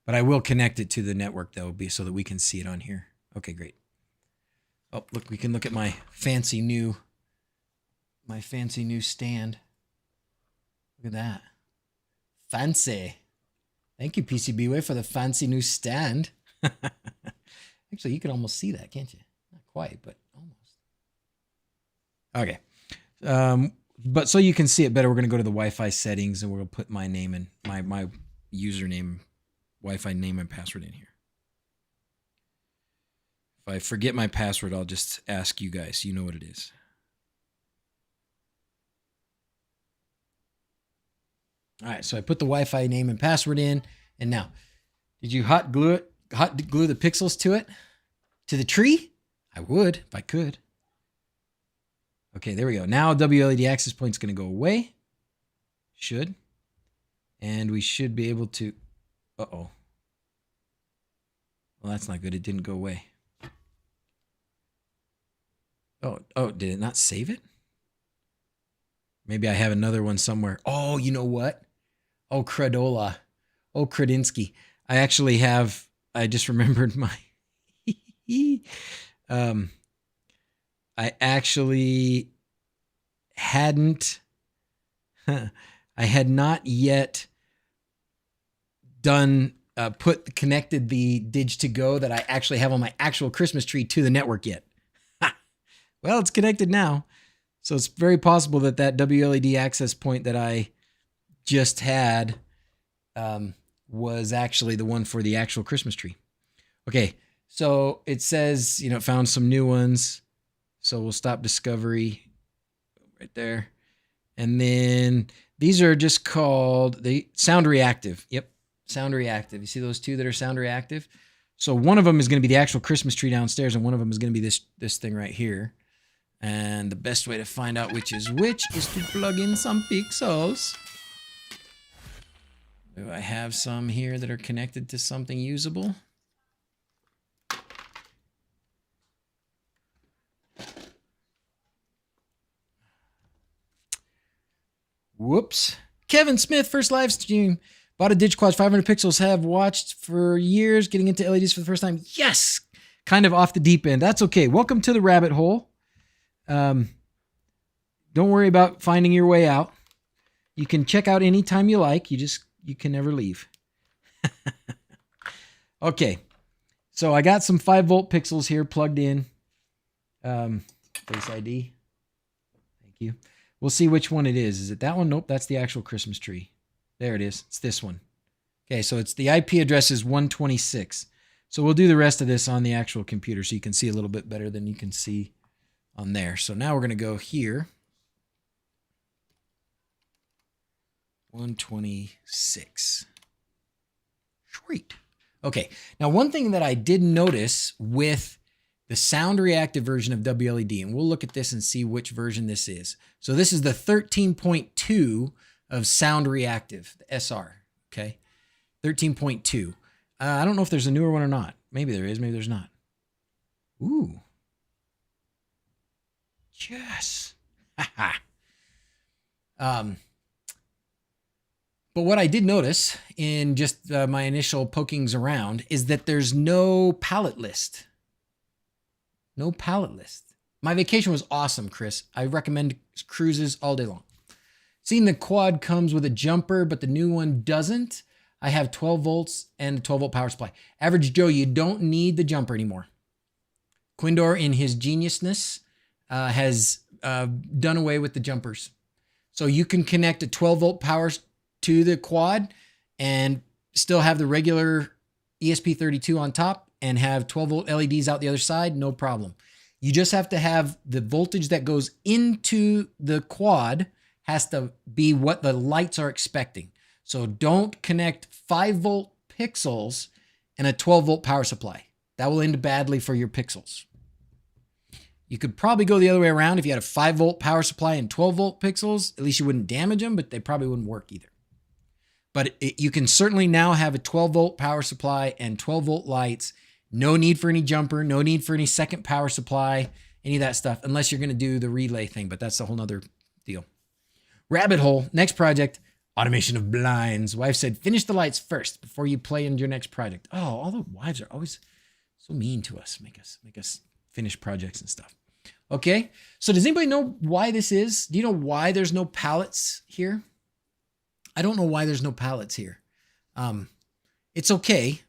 But I will connect it to the network, though, so that we can see it on here. Okay, great. Oh, look, we can look at my fancy new stand. Look at that. Fancy. Thank you, PCBWay, for the fancy new stand. Actually, you can almost see that, can't you? Not quite, but almost. Okay. But so you can see it better, we're going to go to the Wi-Fi settings, and we're going to put my name and my username, Wi-Fi name and password in here. If I forget my password, I'll just ask you guys. You know what it is. All right, so I put the Wi-Fi name and password in, and now, did you hot glue the pixels to it? To the tree? I would, if I could. Okay, there we go. Now wLED access point's going to go away. Should. And we should be able to... Uh-oh. Well, that's not good. It didn't go away. Oh, did it not save it? Maybe I have another one somewhere. Oh, you know what? Oh, Credola. Oh, Kredinsky. I just remembered my... I actually hadn't... I had not yet connected the Dig-Octa that I actually have on my actual Christmas tree to the network yet. Well, it's connected now. So it's very possible that wLED access point that I just had was actually the one for the actual Christmas tree. Okay, so it says, found some new ones. So we'll stop discovery right there. And then these are just called the sound reactive. Yep, sound reactive. You see those two that are sound reactive? So one of them is going to be the actual Christmas tree downstairs, and one of them is going to be this thing right here. And the best way to find out which is to plug in some pixels. Do I have some here that are connected to something usable? Whoops. Kevin Smith, first live stream. Bought a Dig-Quad 500 pixels. Have watched for years, getting into LEDs for the first time. Yes! Kind of off the deep end. That's okay. Welcome to the rabbit hole. Don't worry about finding your way out. You can check out anytime you like. You can never leave. Okay. So I got some 5-volt pixels here plugged in. Face ID. Thank you. We'll see which one it is. Is it that one? Nope, that's the actual Christmas tree. There it is. It's this one. Okay, so it's the IP address is 126. So we'll do the rest of this on the actual computer so you can see a little bit better than you can see on there. So now we're going to go here. 126. Sweet. Okay, now one thing that I did notice with the sound reactive version of wLED, and we'll look at this and see which version this is. So this is the 13.2 of sound reactive, the SR, okay? 13.2. I don't know if there's a newer one or not. Maybe there is, maybe there's not. Ooh. Yes. But what I did notice in just my initial pokings around is that there's no palette list. No palette list. My vacation was awesome, Chris. I recommend cruises all day long. Seeing the quad comes with a jumper, but the new one doesn't. I have 12 volts and a 12 volt power supply. Average Joe, you don't need the jumper anymore. Quindor, in his geniusness, has done away with the jumpers. So you can connect a 12 volt power to the quad and still have the regular ESP32 on top and have 12 volt LEDs out the other side, no problem. You just have to have the voltage that goes into the quad has to be what the lights are expecting. So don't connect 5 volt pixels and a 12 volt power supply. That will end badly for your pixels. You could probably go the other way around. If you had a 5 volt power supply and 12 volt pixels, at least you wouldn't damage them, but they probably wouldn't work either. But you can certainly now have a 12-volt power supply and 12-volt lights. No need for any jumper, no need for any second power supply, any of that stuff, unless you're going to do the relay thing, but that's a whole nother deal. Rabbit hole, next project, automation of blinds. Wife said, finish the lights first before you play in your next project. Oh, all the wives are always so mean to us, make us finish projects and stuff. Okay, so does anybody know why this is? Do you know why there's no pallets here? I don't know why there's no pallets here. It's okay,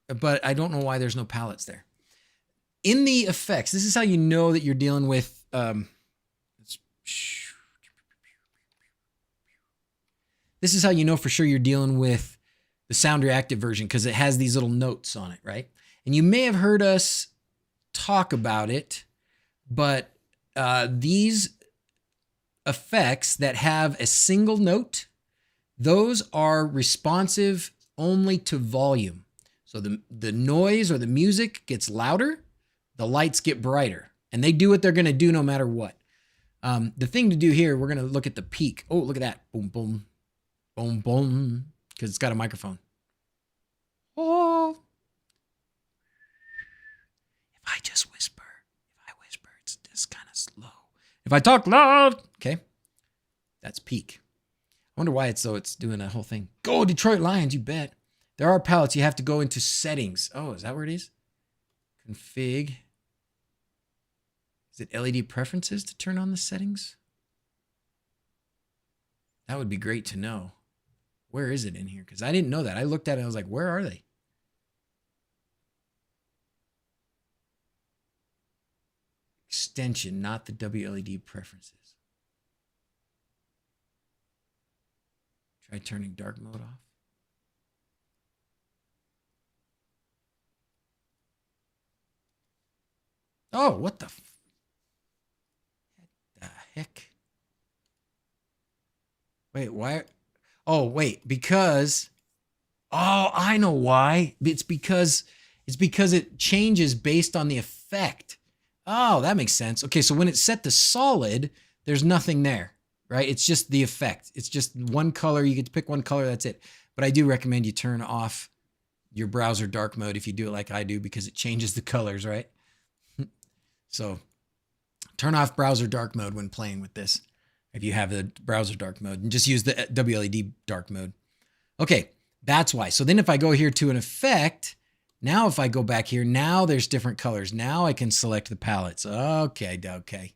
but I don't know why there's no pallets there. In the effects, this is how you know that you're dealing with, this is how you know for sure you're dealing with the sound reactive version, because it has these little notes on it, right? And you may have heard us talk about it, but these effects that have a single note, those are responsive only to volume. So the noise or the music gets louder, the lights get brighter, and they do what they're going to do no matter what. The thing to do here, we're going to look at the peak. Oh, look at that. Boom, boom, boom, boom, because it's got a microphone. Oh. If I just whisper, it's just kind of slow. If I talk loud, okay, that's peak. I wonder why it's doing a whole thing. Go Detroit Lions, you bet. There are palettes. You have to go into settings. Oh, is that where it is? Config. Is it LED preferences to turn on the settings? That would be great to know. Where is it in here? Because I didn't know that. I looked at it and I was like, where are they? Extension, not the wLED preferences. Try turning dark mode off. Oh, what the heck? Wait, why? Oh, wait, because, oh, I know why. It's because it changes based on the effect. Oh, that makes sense. Okay, so when it's set to solid, there's nothing there, right? It's just the effect. It's just one color. You get to pick one color, that's it. But I do recommend you turn off your browser dark mode if you do it like I do, because it changes the colors, right? So turn off browser dark mode when playing with this, if you have the browser dark mode, and just use the wLED dark mode. Okay, that's why. So then if I go here to an effect, now if I go back here, now there's different colors. Now I can select the palettes. Okay, okay.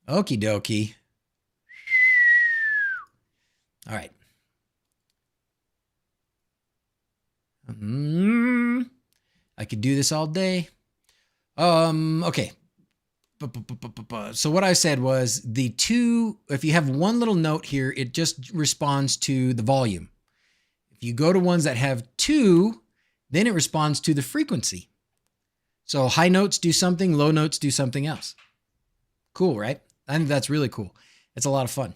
Okie dokie. All right. I could do this all day. Okay. So what I said was if you have one little note here, it just responds to the volume. If you go to ones that have two, then it responds to the frequency. So high notes do something, low notes do something else. Cool, right? I think that's really cool. It's a lot of fun.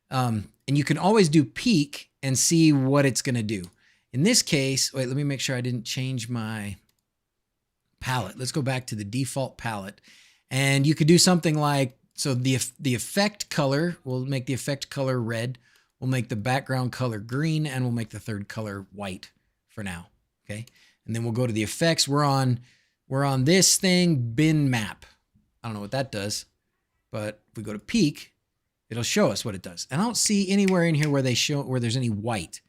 And you can always do peak and see what it's going to do. In this case, wait, let me make sure I didn't change my palette. Let's go back to the default palette. And you could do something like, so the effect color, we'll make the effect color red. We'll make the background color green, and we'll make the third color white for now. Okay. And then we'll go to the effects. We're on this thing, bin map. I don't know what that does, but if we go to peak, it'll show us what it does. And I don't see anywhere in here where there's any white.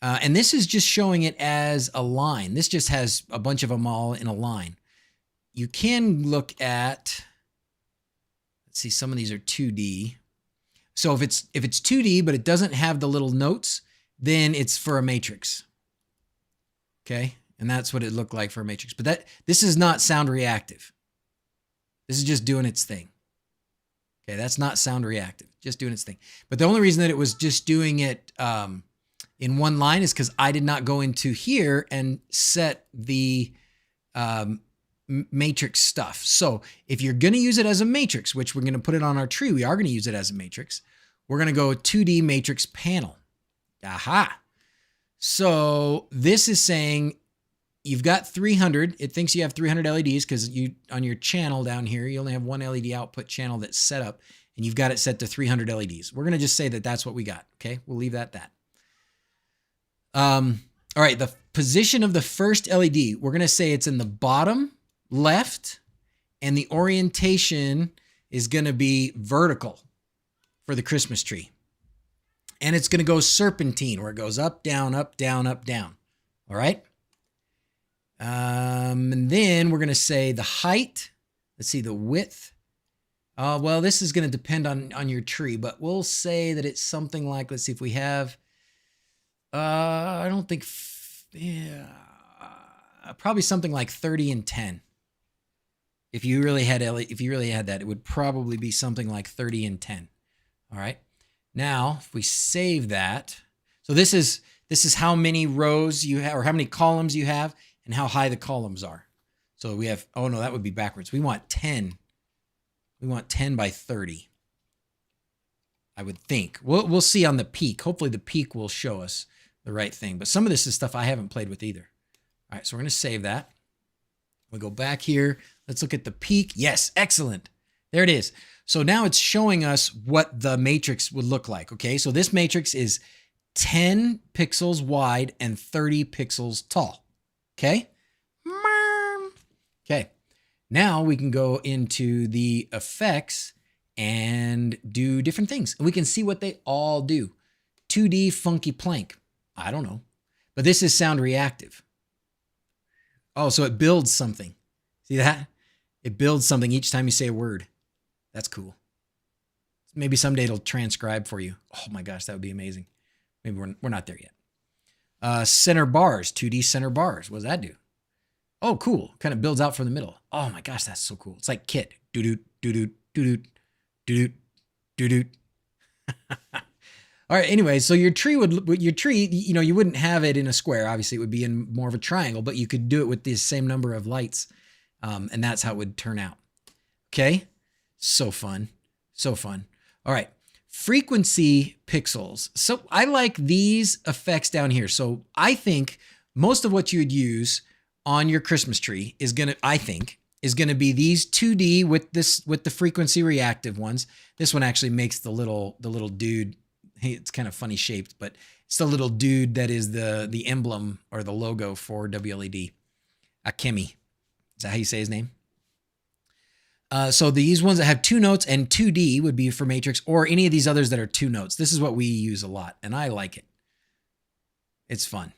And this is just showing it as a line. This just has a bunch of them all in a line. You can look at, let's see, some of these are 2D. So if it's 2D, but it doesn't have the little notes, then it's for a matrix. Okay. And that's what it looked like for a matrix. But this is not sound reactive. This is just doing its thing. Okay. That's not sound reactive, just doing its thing. But the only reason that it was just doing it, in one line is because I did not go into here and set the matrix stuff. So if you're going to use it as a matrix, which we're going to put it on our tree, we are going to use it as a matrix. We're going to go 2D matrix panel. Aha. So this is saying you've got 300. It thinks you have 300 LEDs because on your channel down here, you only have one LED output channel that's set up, and you've got it set to 300 LEDs. We're going to just say that that's what we got. Okay. We'll leave that. All right, the position of the first LED, we're going to say it's in the bottom left, and the orientation is going to be vertical for the Christmas tree. And it's going to go serpentine, where it goes up, down, up, down, up, down. All right? And then we're going to say the height. Let's see, the width. Well, this is going to depend on your tree, but we'll say that it's something like, let's see if we have, I don't think, probably something like 30 and 10. If you really had that, it would probably be something like 30 and 10. All right. Now, if we save that, so this is how many rows you have, or how many columns you have, and how high the columns are. So we have, oh no, that would be backwards. We want 10. We want 10 by 30. I would think. We'll see on the peak. Hopefully the peak will show us the right thing. But some of this is stuff I haven't played with either. All right, so we're going to save that. We go back here. Let's look at the peak. Yes, excellent. There it is. So now it's showing us what the matrix would look like. Okay, so this matrix is 10 pixels wide and 30 pixels tall. Okay. Okay. Now we can go into the effects and do different things. And we can see what they all do. 2D funky plank. I don't know. But this is sound reactive. Oh, so it builds something. See that? It builds something each time you say a word. That's cool. Maybe someday it'll transcribe for you. Oh my gosh, that would be amazing. Maybe we're not there yet. Center bars, 2D center bars. What does that do? Oh, cool. Kind of builds out from the middle. Oh my gosh, that's so cool. It's like Kit. Doo-doot, doo-doot, doo-doot, doo-doot, doo-doot. All right, anyway, so your tree, you know, you wouldn't have it in a square. Obviously, it would be in more of a triangle, but you could do it with the same number of lights, and that's how it would turn out. Okay? So fun. So fun. All right. Frequency pixels. So I like these effects down here. So I think most of what you would use on your Christmas tree is going to be these 2D with the frequency reactive ones. This one actually makes the little dude. Hey, it's kind of funny shaped, but it's the little dude that is the emblem or the logo for wLED. Akemi. Is that how you say his name? So these ones that have 2 notes and 2D would be for matrix, or any of these others that are 2 notes. This is what we use a lot, and I like it. It's fun.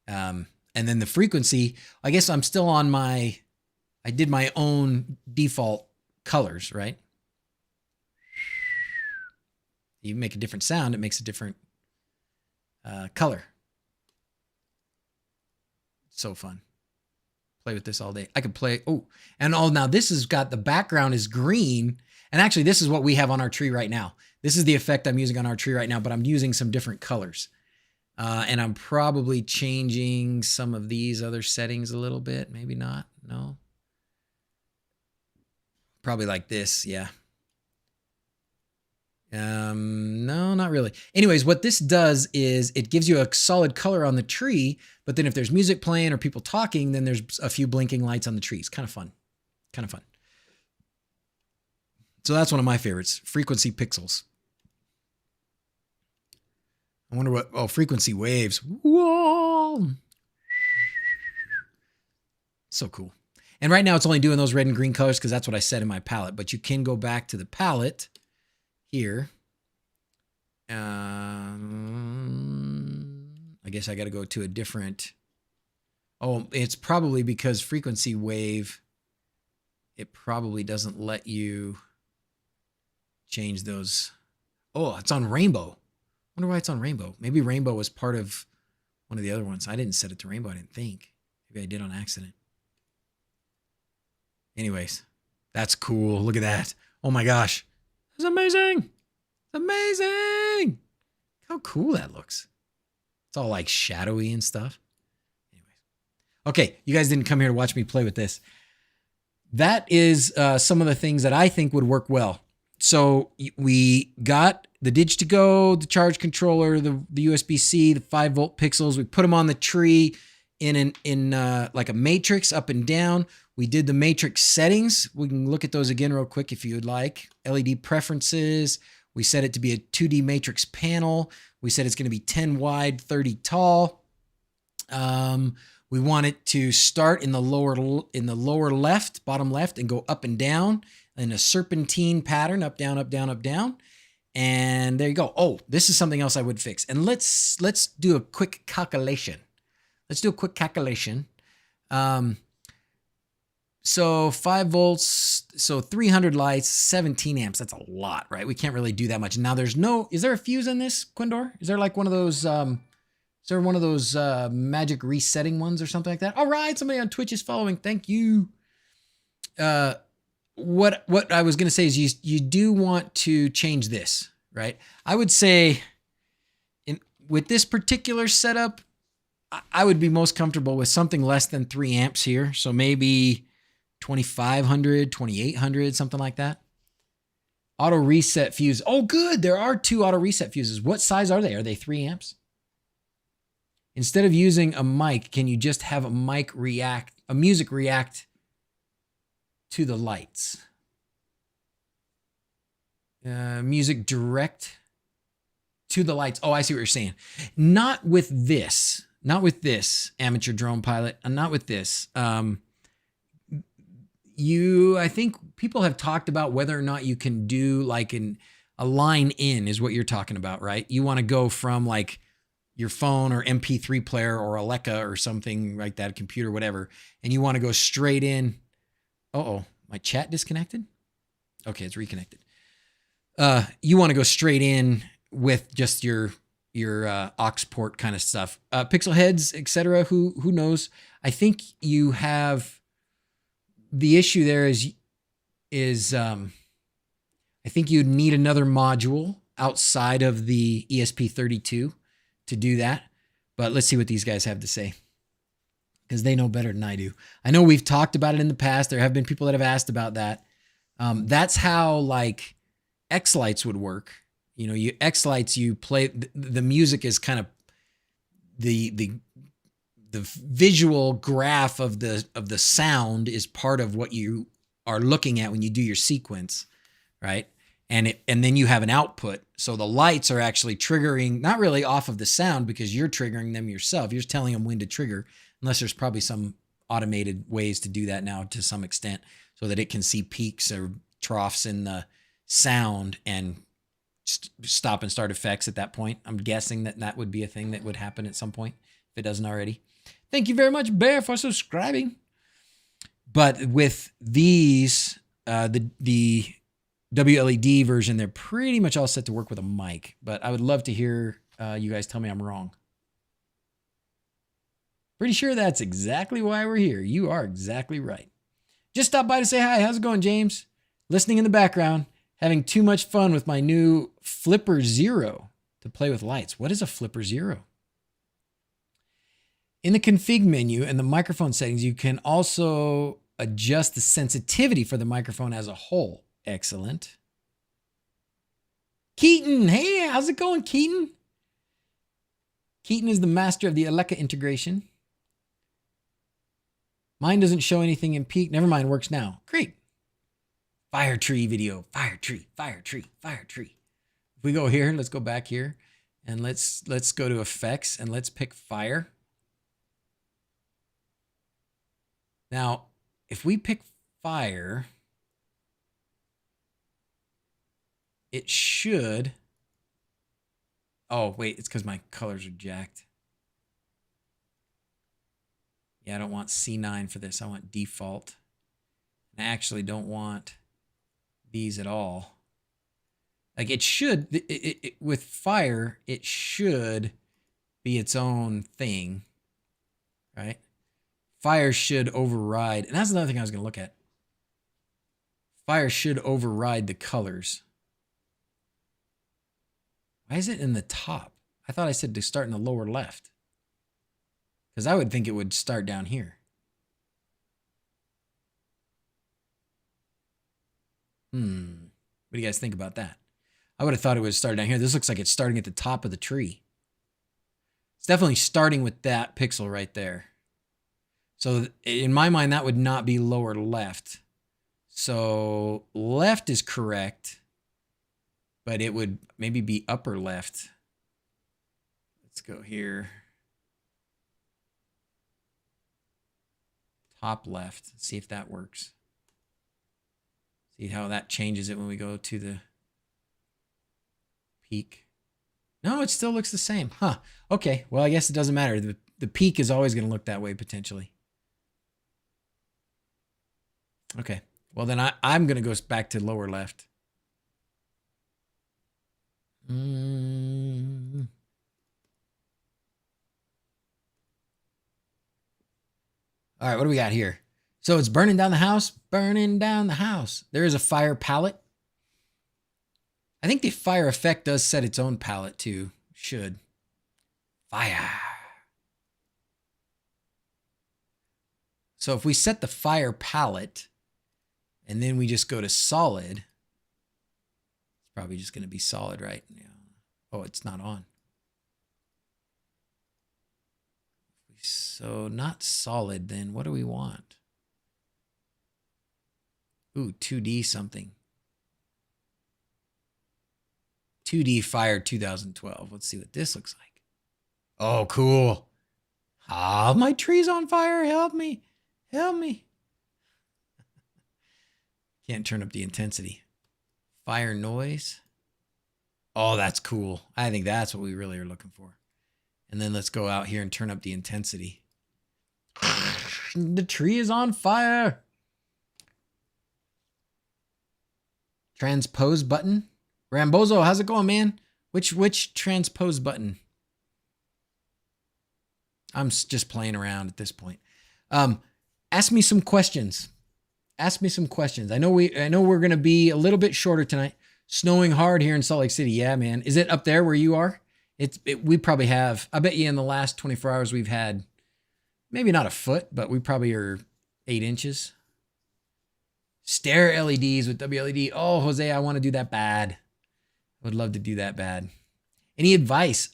And then the frequency, I guess I'm still on I did my own default colors, right? You make a different sound, it makes a different color. So fun. Play with this all day. I could play, now this has got, the background is green. And actually this is what we have on our tree right now. This is the effect I'm using on our tree right now, but I'm using some different colors. And I'm probably changing some of these other settings a little bit. Maybe not, no. Probably like this, yeah. No, not really. Anyways, what this does is it gives you a solid color on the tree, but then if there's music playing or people talking, then there's a few blinking lights on the trees. Kind of fun. Kind of fun. So that's one of my favorites, frequency pixels. I wonder what, frequency waves. Whoa. So cool. And right now it's only doing those red and green colors because that's what I set in my palette, but you can go back to the palette here. I guess I got to go to a different. Oh, it's probably because frequency wave, it probably doesn't let you change those. Oh, it's on rainbow. I wonder why it's on rainbow. Maybe rainbow was part of one of the other ones. I didn't set it to rainbow, I didn't think. Maybe I did on accident. Anyways, that's cool. Look at that. Oh my gosh. That's amazing. It's amazing. How cool that looks. It's all like shadowy and stuff. Anyways. Okay, you guys didn't come here to watch me play with this. That is some of the things that I think would work well. So we got the Dig-Octa, the charge controller, the USB-C, the 5-volt pixels. We put them on the tree in like a matrix up and down. We did the matrix settings. We can look at those again real quick if you'd like. LED preferences. We set it to be a 2D matrix panel. We said it's going to be 10 wide, 30 tall. We want it to start in the lower left, bottom left, and go up and down in a serpentine pattern, up, down, up, down, up, down. And there you go. Oh, this is something else I would fix. And let's do a quick calculation. Let's do a quick calculation. So 5 volts, so 300 lights, 17 amps. That's a lot, right? We can't really do that much. Now is there a fuse in this, Quindor? Is there like one of those, magic resetting ones or something like that? All right, somebody on Twitch is following. Thank you. What I was going to say is you do want to change this, right? I would say with this particular setup, I would be most comfortable with something less than 3 amps here. So maybe 2,500, 2,800, something like that. Auto reset fuse. Oh, good. There are 2 auto reset fuses. What size are they? Are they 3 amps? Instead of using a mic, can you just have a music react to the lights? Music direct to the lights. Oh, I see what you're saying. Not with this, amateur drone pilot, and not with this. I think people have talked about whether or not you can do like a line in is what you're talking about, right? You want to go from like your phone or MP3 player or Alexa or something like that, computer, whatever, and you want to go straight in. Uh-oh, my chat disconnected? Okay, it's reconnected. You want to go straight in with just your aux port kind of stuff. Pixel heads, etc. Who knows? I think you have the issue there is I think you'd need another module outside of the ESP32 to do that. But let's see what these guys have to say, because they know better than I do. I know we've talked about it in the past. There have been people that have asked about that. That's how like X lights would work. You know, X lights, you play the music is kind of the visual graph of the sound is part of what you are looking at when you do your sequence, right? And then you have an output. So the lights are actually triggering, not really off of the sound because you're triggering them yourself. You're just telling them when to trigger, unless there's probably some automated ways to do that now to some extent so that it can see peaks or troughs in the sound and stop and start effects at that point. I'm guessing that would be a thing that would happen at some point if it doesn't already. Thank you very much, Bear, for subscribing. But with these, the wLED version, they're pretty much all set to work with a mic. But I would love to hear you guys tell me I'm wrong. Pretty sure that's exactly why we're here. You are exactly right. Just stopped by to say hi. How's it going, James? Listening in the background. Having too much fun with my new Flipper Zero to play with lights. What is a Flipper Zero? In the config menu and the microphone settings, you can also adjust the sensitivity for the microphone as a whole. Excellent. Keaton, hey, how's it going, Keaton? Keaton is the master of the Alexa integration. Mine doesn't show anything in peak. Never mind, works now. Great. Fire tree video, fire tree, fire tree, fire tree. If we go here, let's go back here and let's go to effects and let's pick fire. Now, if we pick fire, it should, oh wait, it's because my colors are jacked. Yeah, I don't want C9 for this. I want default. And I actually don't want these at all. Like it should, with fire, it should be its own thing, right? Fire should override, and that's another thing I was going to look at. Fire should override the colors. Why is it in the top? I thought I said to start in the lower left. Because I would think it would start down here. What do you guys think about that? I would have thought it would start down here. This looks like it's starting at the top of the tree. It's definitely starting with that pixel right there. So in my mind, that would not be lower left. So left is correct. but it would maybe be upper left. Let's go here. Top left. Let's see if that works. See how that changes it when we go to the peak. No, it still looks the same. Huh. Okay. Well, I guess it doesn't matter. The peak is always going to look that way potentially. Okay. Well, then I'm going to go back to lower left. All right, what do we got here? So it's burning down the house, burning down the house. There is a fire palette. I think the fire effect does set its own palette too. Should. Fire. So if we set the fire palette and then we just go to solid, it's probably just going to be solid, right? Yeah. Oh, it's not on. So not solid, then what do we want? Ooh, 2D something. 2D Fire 2012. Let's see what this looks like. Oh, cool. Ah, my tree's on fire. Help me. Help me. Can't turn up the intensity. Fire noise. Oh, that's cool. I think that's what we really are looking for. And then let's go out here and turn up the intensity. The tree is on fire. Transpose button. Rambozo, how's it going, man? Which transpose button? I'm just playing around at this point. Ask me some questions. Ask me some questions. I know we're gonna be a little bit shorter tonight. Snowing hard here in Salt Lake City. Yeah, man. Is it up there where you are? We probably have, I bet you in the last 24 hours we've had maybe not a foot, but we probably are 8 inches. Stair LEDs with wLED. Oh, Jose, I want to do that bad. I would love to do that bad. Any advice?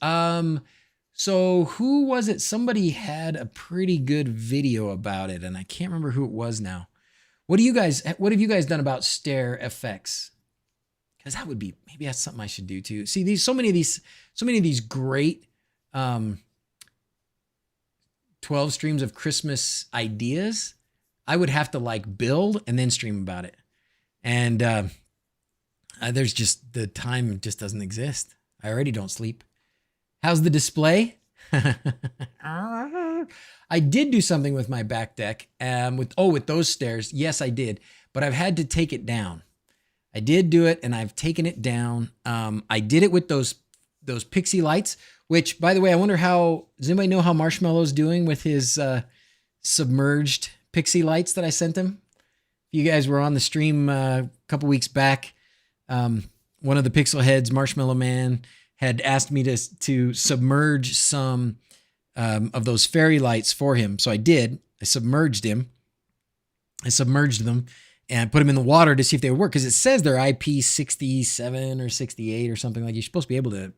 So who was it? Somebody had a pretty good video about it, and I can't remember who it was now. What have you guys done about stair effects? Because that would be, maybe that's something I should do too. See, so many of these great 12 streams of Christmas ideas, I would have to like build and then stream about it. And there's just, the time just doesn't exist. I already don't sleep. How's the display? I did do something with my back deck with those stairs. Yes, I did, but I've had to take it down. I did do it and I've taken it down. I did it with those pixie lights, which, by the way, I wonder does anybody know how Marshmallow's doing with his submerged pixie lights that I sent him? If you guys were on the stream a couple weeks back, one of the pixel heads, Marshmallow Man, had asked me to submerge some of those fairy lights for him. So I did. I submerged them and put them in the water to see if they would work, because it says they're IP67 or 68 or something. Like, you're supposed to be able to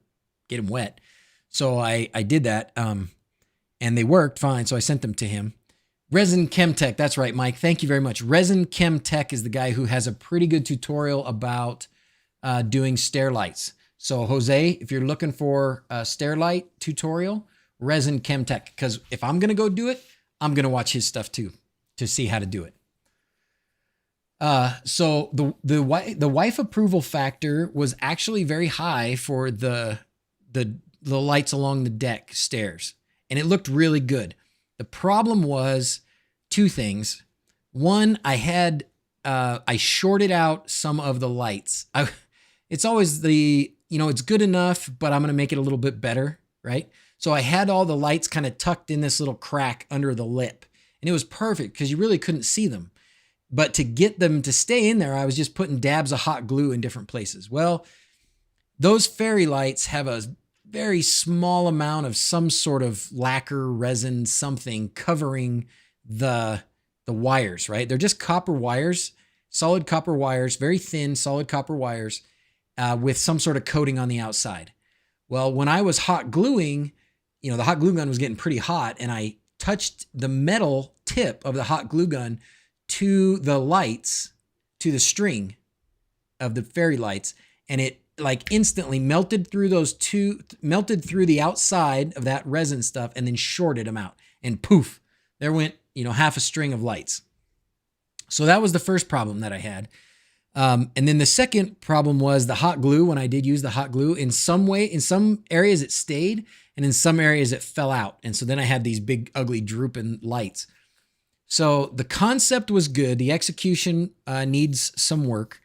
get them wet. So I did that, and they worked fine. So I sent them to him. Resin Chemtech, that's right, Mike. Thank you very much. Resin Chemtech is the guy who has a pretty good tutorial about doing stair lights. So Jose, if you're looking for a stair light tutorial, Resin Chemtech, because if I'm gonna go do it, I'm gonna watch his stuff too to see how to do it. So the wife approval factor was actually very high for the lights along the deck stairs, and it looked really good. The problem was 2 things. One, I shorted out some of the lights. It's always it's good enough, but I'm going to make it a little bit better, right? So I had all the lights kind of tucked in this little crack under the lip, and it was perfect because you really couldn't see them. But to get them to stay in there, I was just putting dabs of hot glue in different places. Well, those fairy lights have a very small amount of some sort of lacquer, resin, something covering the wires, right? They're just copper wires, solid copper wires, very thin, solid copper wires with some sort of coating on the outside. Well, when I was hot gluing, the hot glue gun was getting pretty hot, and I touched the metal tip of the hot glue gun to the lights, to the string of the fairy lights, and it like instantly melted through melted through the outside of that resin stuff and then shorted them out. And poof, there went, half a string of lights. So that was the first problem that I had. And then the second problem was the hot glue. When I did use the hot glue, in some areas it stayed, and in some areas it fell out. And so then I had these big, ugly, drooping lights. So the concept was good. The execution needs some work.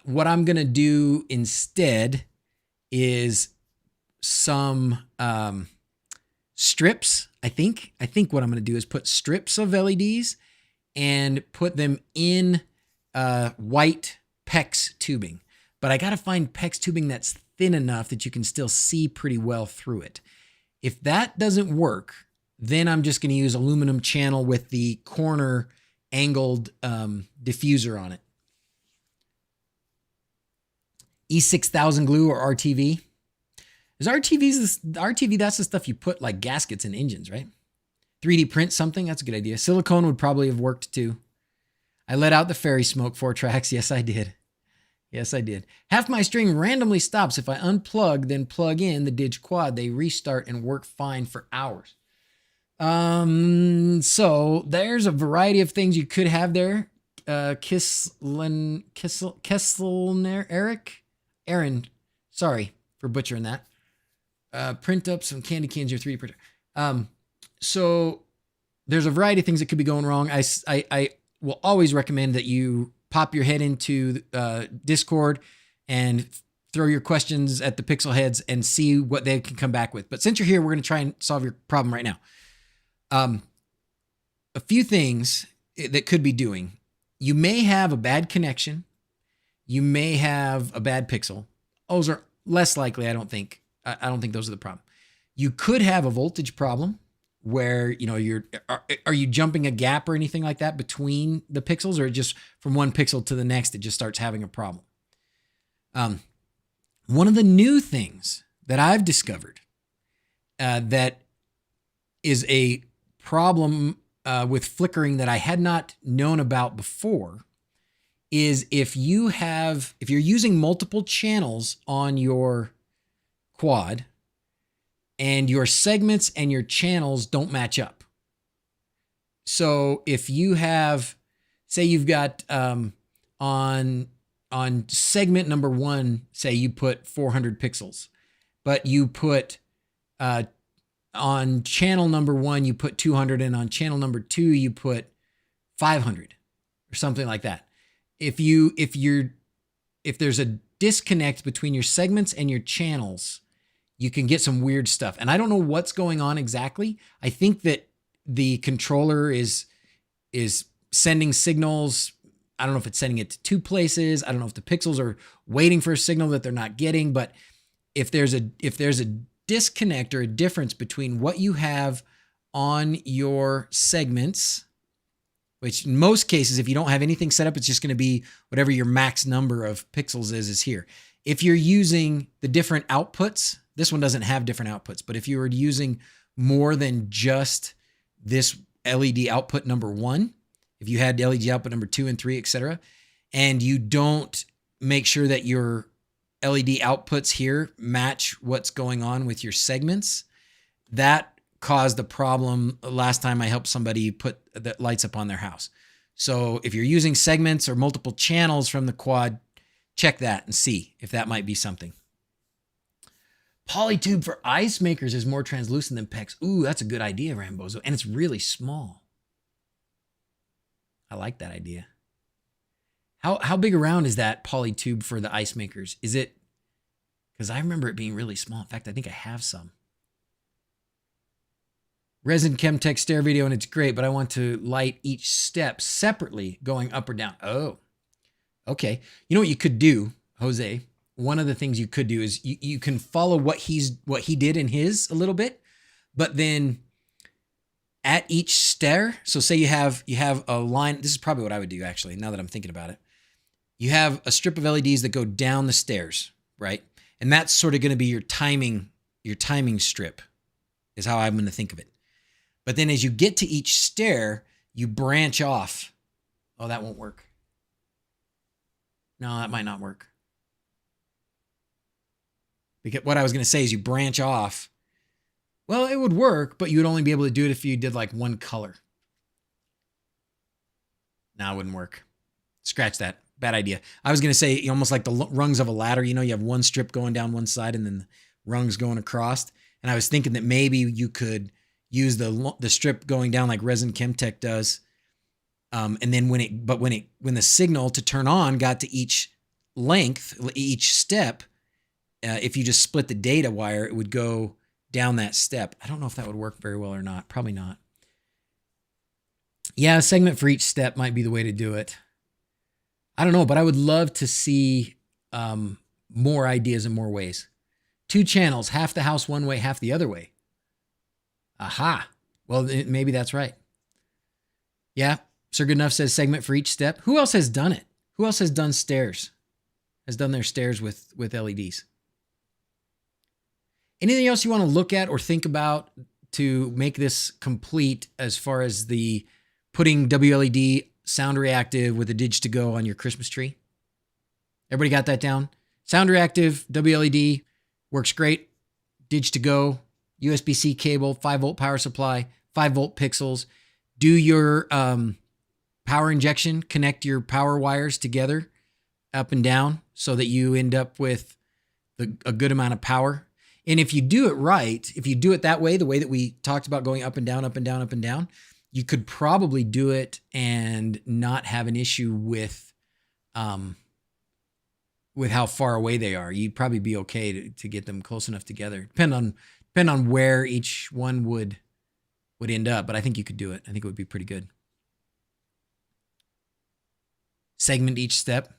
What I'm going to do instead is some strips. I think what I'm going to do is put strips of LEDs and put them in white PEX tubing. But I got to find PEX tubing that's thin enough that you can still see pretty well through it. If that doesn't work, then I'm just going to use aluminum channel with the corner angled diffuser on it. E6000 glue or RTV. Is RTV, that's the stuff you put like gaskets in engines, right? 3D print something, that's a good idea. Silicone would probably have worked too. I let out the fairy smoke 4 tracks. Yes, I did. Yes, I did. Half my string randomly stops. If I unplug, then plug in the Dig Quad, they restart and work fine for hours. So there's a variety of things you could have there. Aaron, sorry for butchering that. Print up some candy cans, your 3D printer. So there's a variety of things that could be going wrong. I will always recommend that you pop your head into Discord and throw your questions at the pixel heads and see what they can come back with. But since you're here, we're going to try and solve your problem right now. A few things that could be doing. You may have a bad connection. You may have a bad pixel. Those are less likely, I don't think. I don't think those are the problem. You could have a voltage problem where, are you jumping a gap or anything like that between the pixels, or just from one pixel to the next, it just starts having a problem. One of the new things that I've discovered that is a problem with flickering that I had not known about before is if you're using multiple channels on your quad and your segments and your channels don't match up. So if you have, say you've got on segment number 1, say you put 400 pixels, but you put on channel number 1 you put 200, and on channel number 2 you put 500 or something like that. If there's a disconnect between your segments and your channels, you can get some weird stuff. And I don't know what's going on exactly. I think that the controller is sending signals. I don't know if it's sending it to 2 places. I don't know if the pixels are waiting for a signal that they're not getting. But if there's a disconnect or a difference between what you have on your segments, which in most cases, if you don't have anything set up, it's just going to be whatever your max number of pixels is here. If you're using the different outputs, this one doesn't have different outputs, but if you were using more than just this LED output number 1, if you had LED output number 2 and 3, etc., and you don't make sure that your LED outputs here match what's going on with your segments, that caused the problem last time I helped somebody put the lights up on their house. So if you're using segments or multiple channels from the quad, check that and see if that might be something. Polytube for ice makers is more translucent than PEX. Ooh, that's a good idea, Rambozo. And it's really small. I like that idea. How big around is that polytube for the ice makers? Is it, because I remember it being really small. In fact, I think I have some. Resin Chemtech stare video, and it's great, but I want to light each step separately going up or down. Oh, okay. You know what you could do, Jose? One of the things you could do is you can follow what he did in his a little bit, but then at each stair, so say you have a line, this is probably what I would do actually, now that I'm thinking about it. You have a strip of LEDs that go down the stairs, right? And that's sort of going to be your timing strip is how I'm going to think of it. But then as you get to each stair, you branch off. Oh, that won't work. No, that might not work. Because what I was going to say is you branch off. Well, it would work, but you would only be able to do it if you did like one color. No, it wouldn't work. Scratch that. Bad idea. I was going to say almost like the rungs of a ladder. You know, you have one strip going down one side and then the rungs going across. And I was thinking that maybe you could use the strip going down like Resin Chemtech does. And then when the signal to turn on got to each length, each step, if you just split the data wire, it would go down that step. I don't know if that would work very well or not. Probably not. Yeah, a segment for each step might be the way to do it. I don't know, but I would love to see more ideas and more ways. 2 channels, half the house one way, half the other way. Aha. Well, maybe that's right. Yeah, Sir Goodenough says segment for each step. Who else has done it? Who else has done stairs? Has done their stairs with LEDs? Anything else you want to look at or think about to make this complete as far as the putting wLED sound reactive with a Dig-to-Go on your Christmas tree? Everybody got that down? Sound reactive, wLED, works great. Dig-to-Go, USB-C cable, 5-volt power supply, 5-volt pixels. Do your power injection, connect your power wires together up and down so that you end up with a good amount of power. And if you do it right, if you do it that way, the way that we talked about going up and down, up and down, up and down, you could probably do it and not have an issue with how far away they are. You'd probably be okay to get them close enough together. Depend on where each one would end up, but I think you could do it. I think it would be pretty good. Segment each step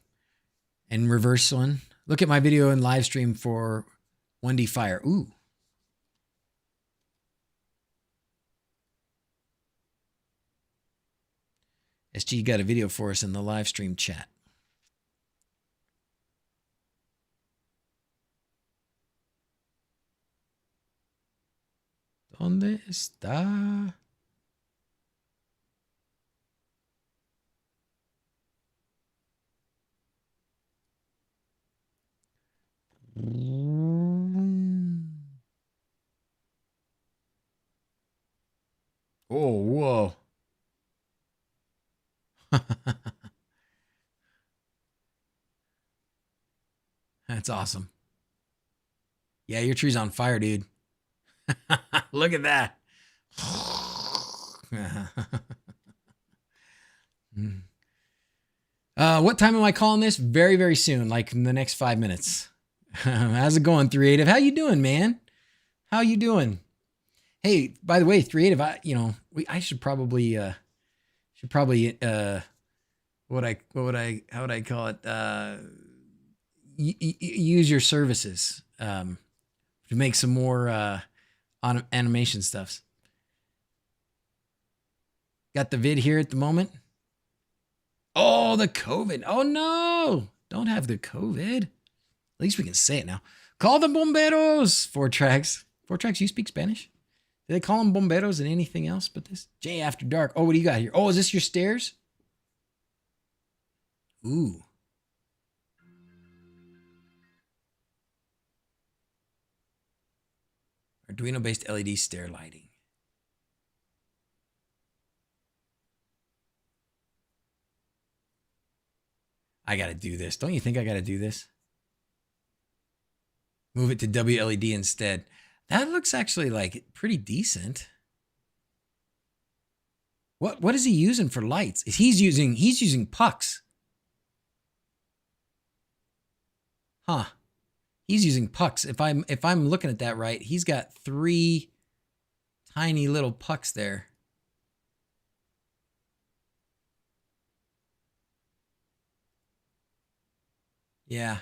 and reverse one. Look at my video and live stream for 1D Fire. Ooh. SG got a video for us in the live stream chat. ¿Dónde está? Oh, whoa. That's awesome. Yeah, your tree's on fire, dude. Look at that. What time am I calling this? Very, very soon, like in the next 5 minutes. How's it going, Creative? How you doing, man? How you doing? Hey, by the way, Creative, I should probably how would I call it? Use your services to make some more animation stuffs. Got the vid here at the moment. Oh, the COVID. Oh no, don't have the COVID. At least we can say it now. Call the bomberos. 4Tracks. 4Tracks, you speak Spanish? Do they call them bomberos and anything else but this? Jay After Dark. Oh, what do you got here? Oh, is this your stairs? Ooh. Arduino-based LED stair lighting. I got to do this. Don't you think I got to do this? Move it to wLED instead. That looks actually like pretty decent. What is he using for lights? He's using pucks. Huh. He's using pucks. If I'm looking at that right, he's got 3 tiny little pucks there. Yeah.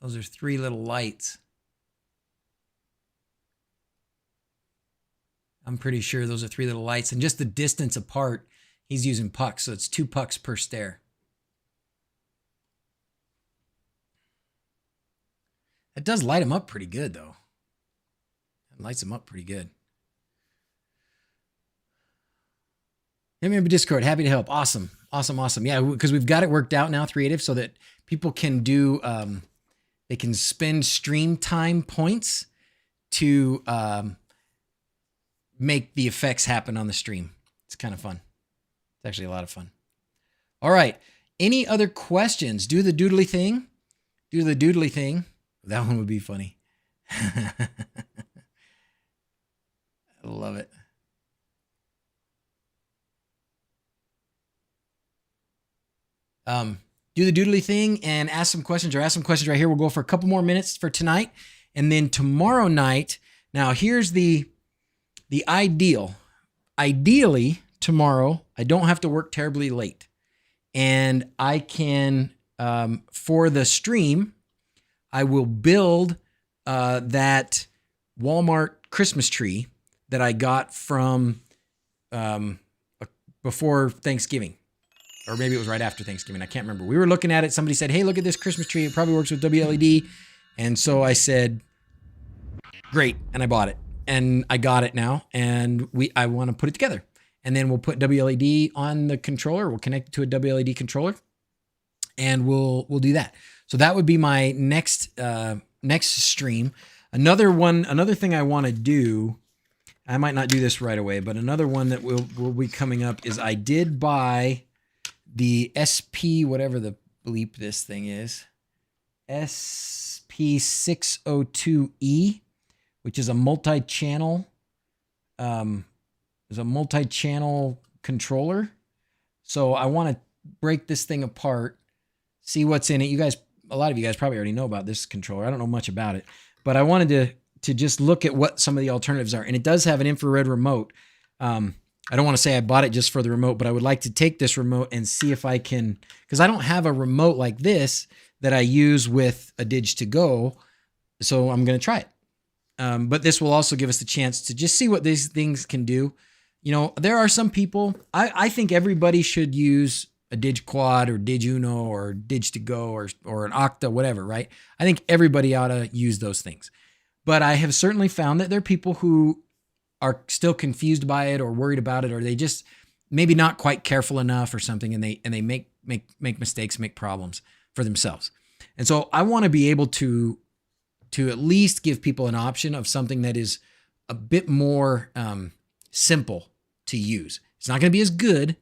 Those are 3 little lights. I'm pretty sure those are 3 little lights. And just the distance apart, he's using pucks. So it's 2 pucks per stair. It does light them up pretty good, though. It lights them up pretty good. Hit me up in Discord. Happy to help. Awesome. Awesome, awesome. Yeah, because we've got it worked out now, Creative, so that people can do, they can spend stream time points to make the effects happen on the stream. It's kind of fun. It's actually a lot of fun. All right. Any other questions? Do the doodly thing. Do the doodly thing. That one would be funny. I love it. Do the doodly thing and ask some questions, or ask some questions right here. We'll go for a couple more minutes for tonight. And then tomorrow night, now here's the ideal. Ideally, tomorrow, I don't have to work terribly late. And I can, for the stream, I will build that Walmart Christmas tree that I got from before Thanksgiving. Or maybe it was right after Thanksgiving. I can't remember. We were looking at it. Somebody said, hey, look at this Christmas tree. It probably works with wLED. And so I said, great. And I bought it. And I got it now. And I want to put it together. And then we'll put wLED on the controller. We'll connect it to a wLED controller. And we'll do that. So that would be my next stream. Another thing I want to do, I might not do this right away, but another one that will be coming up is I did buy the SP, whatever the bleep this thing is, SP602E, which is a multi-channel, controller. So I want to break this thing apart, see what's in it. You guys, a lot of you guys probably already know about this controller. I don't know much about it, but I wanted to just look at what some of the alternatives are. And it does have an infrared remote. I don't want to say I bought it just for the remote, but I would like to take this remote and see if I can, because I don't have a remote like this that I use with a Dig-to-Go, so I'm going to try it. But this will also give us the chance to just see what these things can do. You know, there are some people, I think everybody should use a Dig-Quad or Dig-Uno or Dig-to-Go or an Octa, whatever, right? I think everybody ought to use those things. But I have certainly found that there are people who are still confused by it or worried about it, or they just maybe not quite careful enough or something, and they make mistakes, make problems for themselves. And so I want to be able to at least give people an option of something that is a bit more simple to use. It's not going to be as good,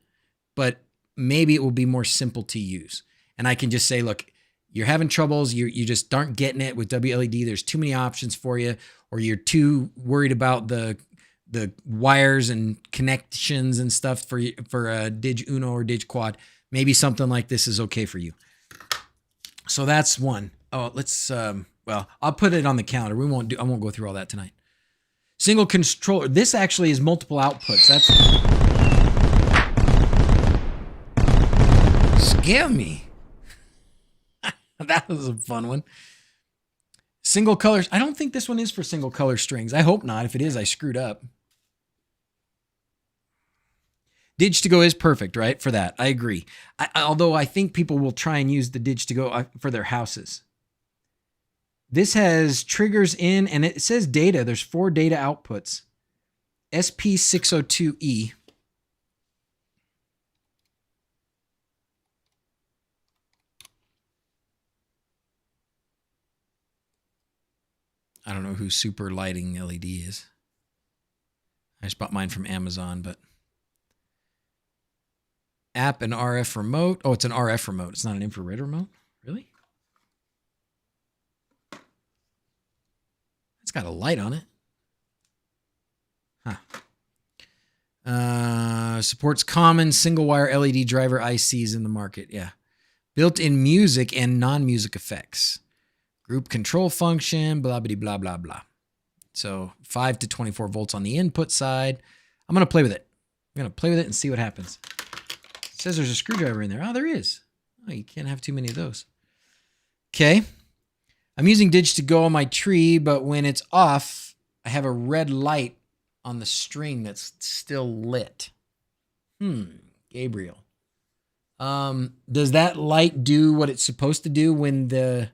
but maybe it will be more simple to use. And I can just say, look, you're having troubles, you just aren't getting it with wLED. There's too many options for you, or you're too worried about the wires and connections and stuff for a Dig-Uno or Dig-Quad. Maybe something like this is okay for you. So that's one. Oh, let's, well, I'll put it on the counter. I won't go through all that tonight. Single controller. This actually is multiple outputs. That's scare me. That was a fun one. Single colors. I don't think this one is for single color strings. I hope not. If it is, I screwed up. Dig-to-Go is perfect, right? For that. I agree. Although I think people will try and use the Dig-to-Go for their houses. This has triggers in, and it says data. There's 4 data outputs. SP602E. I don't know who Super Lighting LED is. I just bought mine from Amazon, but app and RF remote. Oh, it's an RF remote. It's not an infrared remote? Really? It's got a light on it. Huh. Supports common single wire LED driver ICs in the market. Yeah. Built-in music and non-music effects. Group control function, blah, blah, blah, blah, blah. So 5 to 24 volts on the input side. I'm going to play with it. I'm going to play with it and see what happens. It says there's a screwdriver in there. Oh, there is. Oh, you can't have too many of those. Okay. I'm using Dig-to-Go on my tree, but when it's off, I have a red light on the string that's still lit. Gabriel. Does that light do what it's supposed to do when the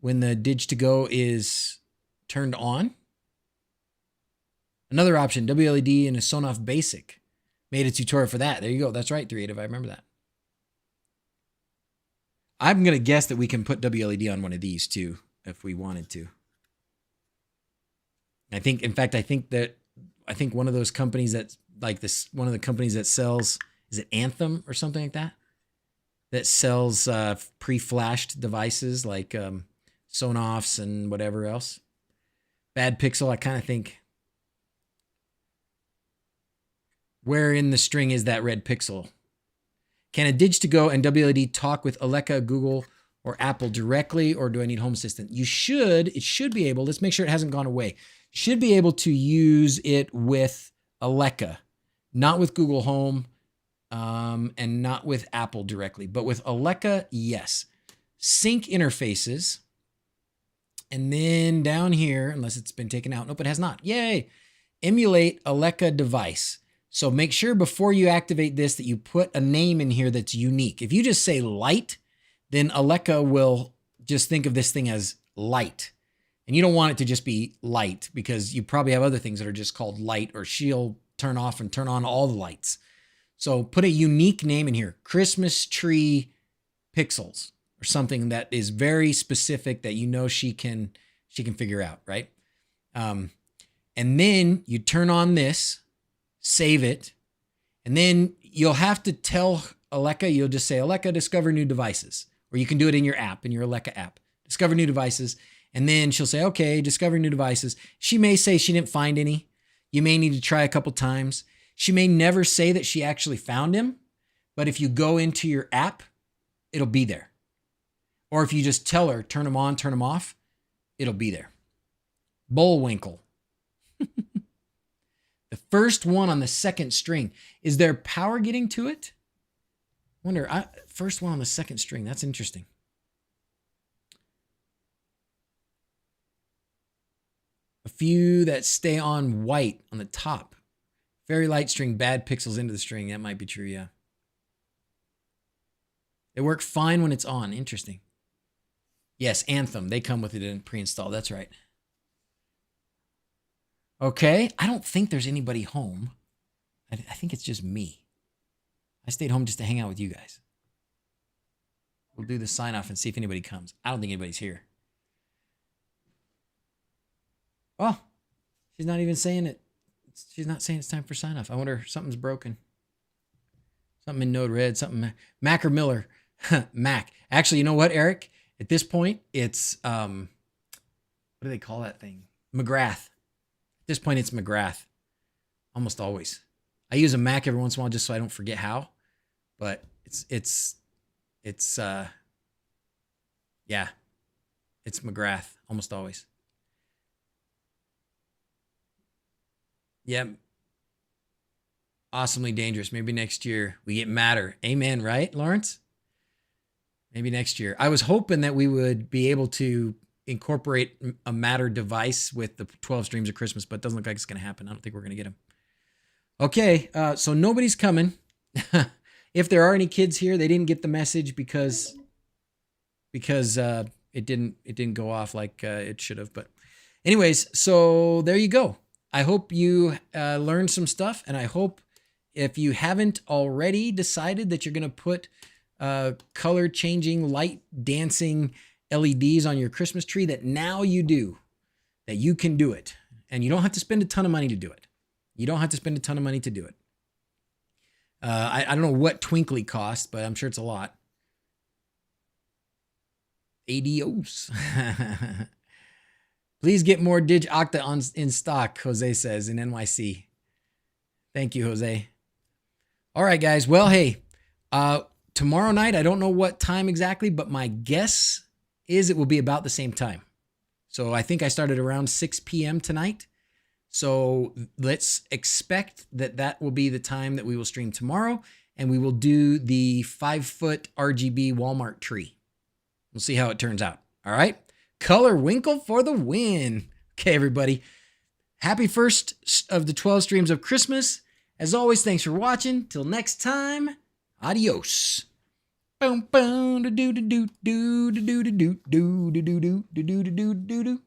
Dig-to-Go is turned on? Another option, wLED and a Signoff Basic. Made a tutorial for that. There you go. That's right, Creative. I remember that. I'm going to guess that we can put wLED on one of these too, if we wanted to. I think, in fact, I think one of those companies that's like this, one of the companies that sells, is it Anthem or something like that? That sells pre-flashed devices like Signoffs and whatever else. Bad Pixel, I kind of think. Where in the string is that red pixel? Can a Dig-to-Go and wLED talk with Alexa, Google, or Apple directly, or do I need Home Assistant? You should. It should be able. Let's make sure it hasn't gone away. Should be able to use it with Alexa, not with Google Home, and not with Apple directly, but with Alexa, yes. Sync interfaces. And then down here, unless it's been taken out. Nope, it has not. Yay. Emulate Alexa device. So make sure before you activate this that you put a name in here that's unique. If you just say light, then Alexa will just think of this thing as light. And you don't want it to just be light because you probably have other things that are just called light, or she'll turn off and turn on all the lights. So put a unique name in here, Christmas tree pixels, or something that is very specific that you know she can figure out, right? And then you turn on this, save it, and then you'll have to tell Alexa, you'll just say, Alexa, discover new devices. Or you can do it in your app, in your Alexa app. Discover new devices. And then she'll say, okay, discover new devices. She may say she didn't find any. You may need to try a couple times. She may never say that she actually found him, but if you go into your app, it'll be there. Or if you just tell her, turn them on, turn them off, it'll be there. Bullwinkle. The first one on the second string. Is there power getting to it? Wonder, first one on the second string. That's interesting. A few that stay on white on the top. Very light string, bad pixels into the string. That might be true, yeah. They work fine when it's on. Interesting. Yes, Anthem. They come with it in pre-installed. That's right. Okay. I don't think there's anybody home. I think it's just me. I stayed home just to hang out with you guys. We'll do the sign off and see if anybody comes. I don't think anybody's here. Oh, she's not even saying it. She's not saying it's time for sign off. I wonder if something's broken. Something in Node Red, something. Mac or Miller? Mac. Actually, you know what, Eric? At this point, it's, what do they call that thing? McGrath. At this point, it's McGrath. Almost always. I use a Mac every once in a while just so I don't forget how. But yeah. It's McGrath. Almost always. Yeah. Awesomely dangerous. Maybe next year we get Matter. Amen, right, Lawrence? Maybe next year. I was hoping that we would be able to incorporate a Matter device with the 12 streams of Christmas, but it doesn't look like it's going to happen. I don't think we're going to get them. Okay, so nobody's coming. If there are any kids here, they didn't get the message because it didn't go off like it should have. But anyways, so there you go. I hope you learned some stuff, and I hope if you haven't already decided that you're going to put color changing, light dancing LEDs on your Christmas tree, that now you do, that you can do it. And you don't have to spend a ton of money to do it. You don't have to spend a ton of money to do it. I don't know what Twinkly costs, but I'm sure it's a lot. ADOs. Please get more Dig-Octa in stock, Jose says, in NYC. Thank you, Jose. All right, guys. Well, hey, tomorrow night, I don't know what time exactly, but my guess is it will be about the same time. So I think I started around 6 p.m. tonight. So let's expect that that will be the time that we will stream tomorrow, and we will do the 5-foot RGB Walmart tree. We'll see how it turns out. All right. Color Winkle for the win. Okay, everybody. Happy first of the 12 streams of Christmas. As always, thanks for watching. Till next time, adios. Boom, boom, do do do do do do do do do do do do do do do do.